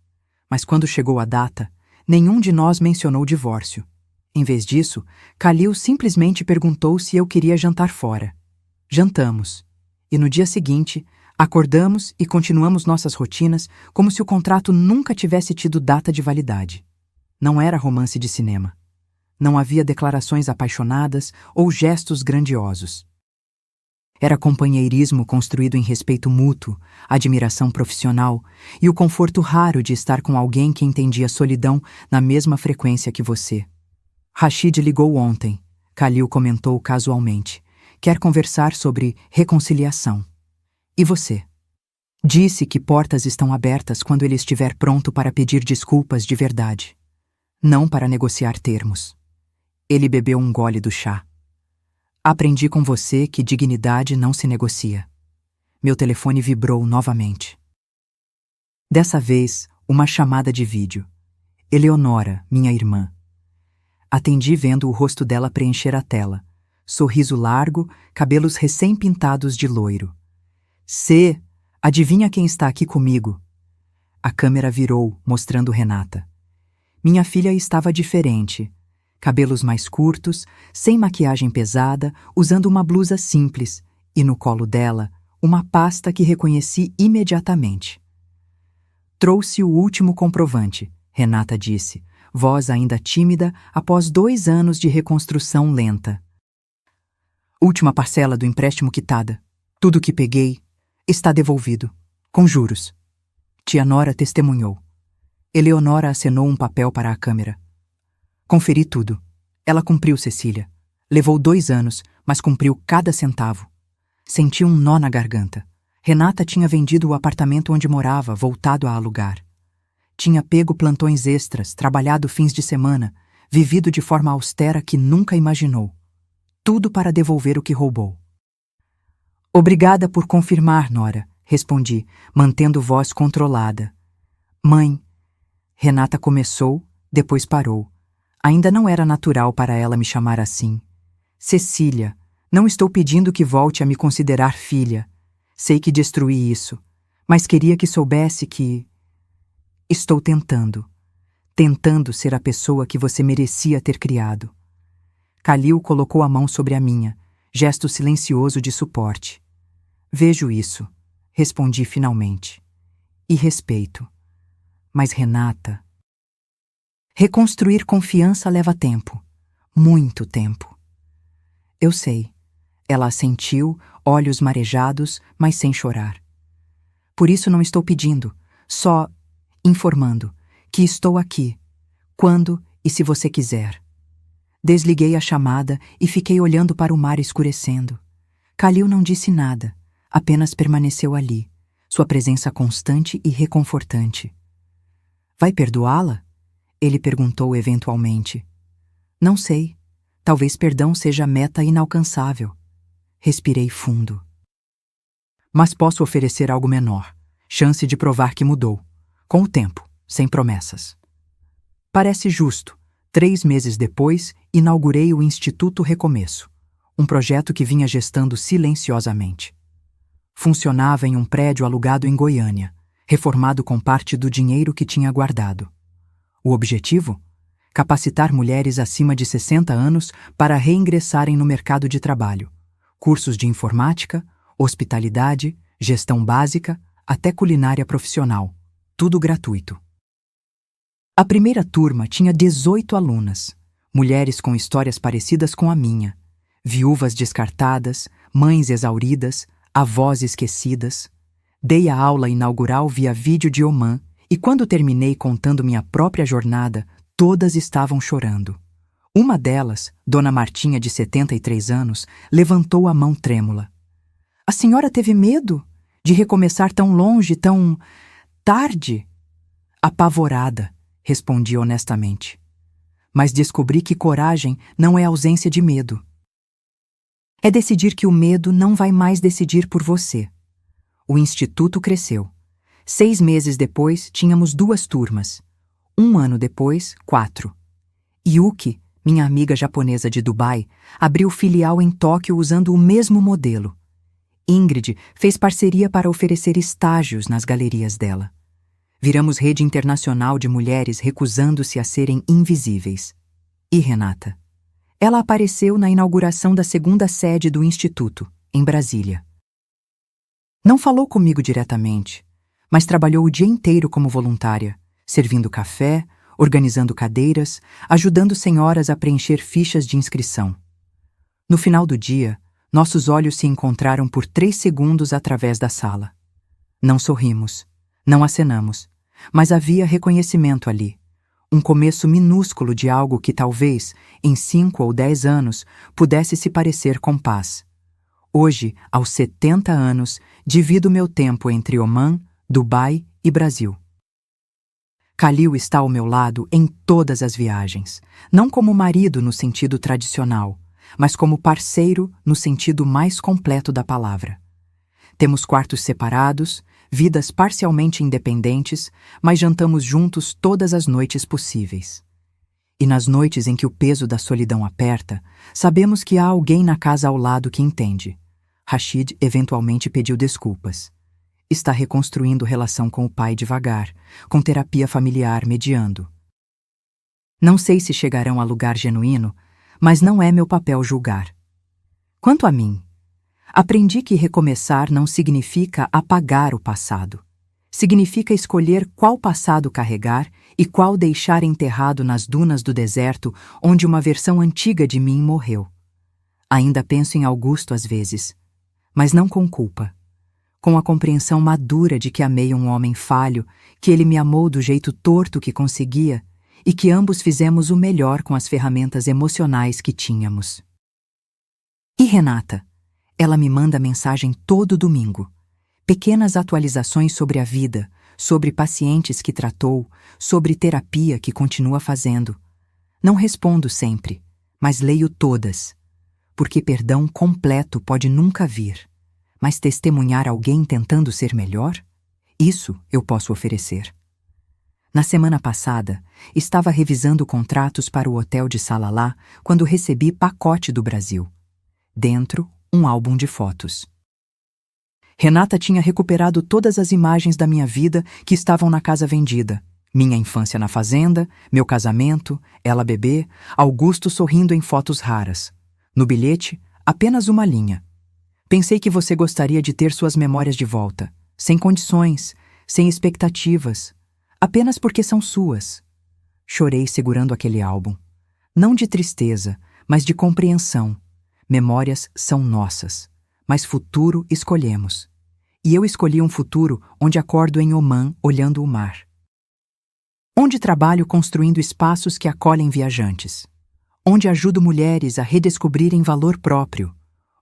Mas quando chegou a data, nenhum de nós mencionou o divórcio. Em vez disso, Khalil simplesmente perguntou se eu queria jantar fora. Jantamos. E no dia seguinte, acordamos e continuamos nossas rotinas como se o contrato nunca tivesse tido data de validade. Não era romance de cinema. Não havia declarações apaixonadas ou gestos grandiosos. Era companheirismo construído em respeito mútuo, admiração profissional e o conforto raro de estar com alguém que entendia a solidão na mesma frequência que você. Rashid ligou ontem, Khalil comentou casualmente. Quer conversar sobre reconciliação. E você? Disse que portas estão abertas quando ele estiver pronto para pedir desculpas de verdade. Não para negociar termos. Ele bebeu um gole do chá. Aprendi com você que dignidade não se negocia. Meu telefone vibrou novamente. Dessa vez, uma chamada de vídeo. Eleonora, minha irmã. Atendi vendo o rosto dela preencher a tela. Sorriso largo, cabelos recém-pintados de loiro. C, adivinha quem está aqui comigo? A câmera virou, mostrando Renata. Minha filha estava diferente. Cabelos mais curtos, sem maquiagem pesada, usando uma blusa simples, e no colo dela, uma pasta que reconheci imediatamente. Trouxe o último comprovante, Renata disse, voz ainda tímida após 2 anos de reconstrução lenta. Última parcela do empréstimo quitada. Tudo que peguei está devolvido, com juros. Tia Nora testemunhou. Eleonora acenou um papel para a câmera. Conferi tudo. Ela cumpriu, Cecília. Levou 2 anos, mas cumpriu cada centavo. Senti um nó na garganta. Renata tinha vendido o apartamento onde morava, voltado a alugar. Tinha pego plantões extras, trabalhado fins de semana, vivido de forma austera que nunca imaginou. Tudo para devolver o que roubou. Obrigada por confirmar, Nora, respondi, mantendo voz controlada. Mãe. Renata começou, depois parou. Ainda não era natural para ela me chamar assim. Cecília, não estou pedindo que volte a me considerar filha. Sei que destruí isso, mas queria que soubesse que... Estou tentando. Tentando ser a pessoa que você merecia ter criado. Khalil colocou a mão sobre a minha, gesto silencioso de suporte. Vejo isso, respondi finalmente. E respeito. Mas Renata... Reconstruir confiança leva tempo. Muito tempo. Eu sei. Ela assentiu, olhos marejados, mas sem chorar. Por isso não estou pedindo, só informando que estou aqui, quando e se você quiser. Desliguei a chamada e fiquei olhando para o mar escurecendo. Khalil não disse nada, apenas permaneceu ali, sua presença constante e reconfortante. Vai perdoá-la? Ele perguntou eventualmente. Não sei. Talvez perdão seja meta inalcançável. Respirei fundo. Mas posso oferecer algo menor, chance de provar que mudou, com o tempo, sem promessas. Parece justo. 3 meses depois, inaugurei o Instituto Recomeço, um projeto que vinha gestando silenciosamente. Funcionava em um prédio alugado em Goiânia, reformado com parte do dinheiro que tinha guardado. O objetivo? Capacitar mulheres acima de 60 anos para reingressarem no mercado de trabalho. Cursos de informática, hospitalidade, gestão básica, até culinária profissional. Tudo gratuito. A primeira turma tinha 18 alunas, mulheres com histórias parecidas com a minha, viúvas descartadas, mães exauridas, avós esquecidas. Dei a aula inaugural via vídeo de Oman e quando terminei contando minha própria jornada, todas estavam chorando. Uma delas, Dona Martinha, de 73 anos, levantou a mão trêmula. A senhora teve medo de recomeçar tão longe, tão tarde? Apavorada, respondi honestamente. Mas descobri que coragem não é ausência de medo. É decidir que o medo não vai mais decidir por você. O instituto cresceu. 6 meses depois, tínhamos 2 turmas. 1 ano depois, 4. Yuki, minha amiga japonesa de Dubai, abriu filial em Tóquio usando o mesmo modelo. Ingrid fez parceria para oferecer estágios nas galerias dela. Viramos rede internacional de mulheres recusando-se a serem invisíveis. E Renata? Ela apareceu na inauguração da 2ª sede do Instituto, em Brasília. Não falou comigo diretamente, mas trabalhou o dia inteiro como voluntária, servindo café, organizando cadeiras, ajudando senhoras a preencher fichas de inscrição. No final do dia, nossos olhos se encontraram por 3 segundos através da sala. Não sorrimos, não acenamos, mas havia reconhecimento ali. Um começo minúsculo de algo que talvez, em 5 ou 10 anos, pudesse se parecer com paz. Hoje, aos 70 anos, divido meu tempo entre Oman, Dubai e Brasil. Khalil está ao meu lado em todas as viagens, não como marido no sentido tradicional, mas como parceiro no sentido mais completo da palavra. Temos quartos separados, vidas parcialmente independentes, mas jantamos juntos todas as noites possíveis. E nas noites em que o peso da solidão aperta, sabemos que há alguém na casa ao lado que entende. Rashid eventualmente pediu desculpas. Está reconstruindo relação com o pai devagar, com terapia familiar mediando. Não sei se chegarão a lugar genuíno, mas não é meu papel julgar. Quanto a mim, aprendi que recomeçar não significa apagar o passado. Significa escolher qual passado carregar e qual deixar enterrado nas dunas do deserto onde uma versão antiga de mim morreu. Ainda penso em Augusto às vezes, mas não com culpa. Com a compreensão madura de que amei um homem falho, que ele me amou do jeito torto que conseguia e que ambos fizemos o melhor com as ferramentas emocionais que tínhamos. E Renata? Ela me manda mensagem todo domingo. Pequenas atualizações sobre a vida, sobre pacientes que tratou, sobre terapia que continua fazendo. Não respondo sempre, mas leio todas. Porque perdão completo pode nunca vir. Mas testemunhar alguém tentando ser melhor? Isso eu posso oferecer. Na semana passada, estava revisando contratos para o hotel de Salalah quando recebi pacote do Brasil. Dentro, um álbum de fotos. Renata tinha recuperado todas as imagens da minha vida que estavam na casa vendida. Minha infância na fazenda, meu casamento, ela bebê, Augusto sorrindo em fotos raras. No bilhete, apenas uma linha. Pensei que você gostaria de ter suas memórias de volta, sem condições, sem expectativas, apenas porque são suas. Chorei segurando aquele álbum. Não de tristeza, mas de compreensão. Memórias são nossas, mas futuro escolhemos. E eu escolhi um futuro onde acordo em Oman olhando o mar. Onde trabalho construindo espaços que acolhem viajantes. Onde ajudo mulheres a redescobrirem valor próprio.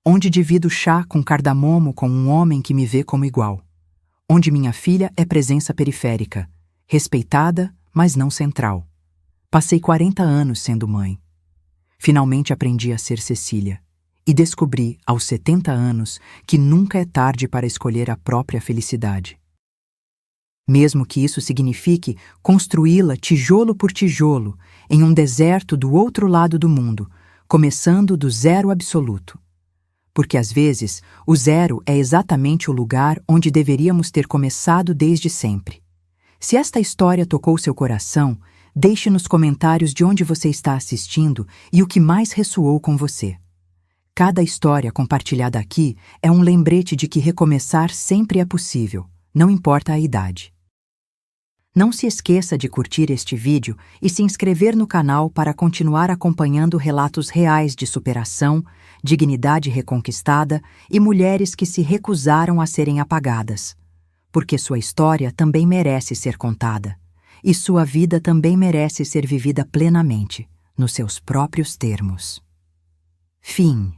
Onde divido chá com cardamomo com um homem que me vê como igual. onde minha filha é presença periférica, respeitada, mas não central. Passei 40 anos sendo mãe. Finalmente aprendi a ser Cecília e descobri, aos 70 anos, que nunca é tarde para escolher a própria felicidade. Mesmo que isso signifique construí-la tijolo por tijolo, em um deserto do outro lado do mundo, começando do zero absoluto. Porque às vezes o zero é exatamente o lugar onde deveríamos ter começado desde sempre. Se esta história tocou seu coração, deixe nos comentários de onde você está assistindo e o que mais ressoou com você. Cada história compartilhada aqui é um lembrete de que recomeçar sempre é possível, não importa a idade. Não se esqueça de curtir este vídeo e se inscrever no canal para continuar acompanhando relatos reais de superação, dignidade reconquistada e mulheres que se recusaram a serem apagadas. Porque sua história também merece ser contada, e sua vida também merece ser vivida plenamente, nos seus próprios termos. Fim.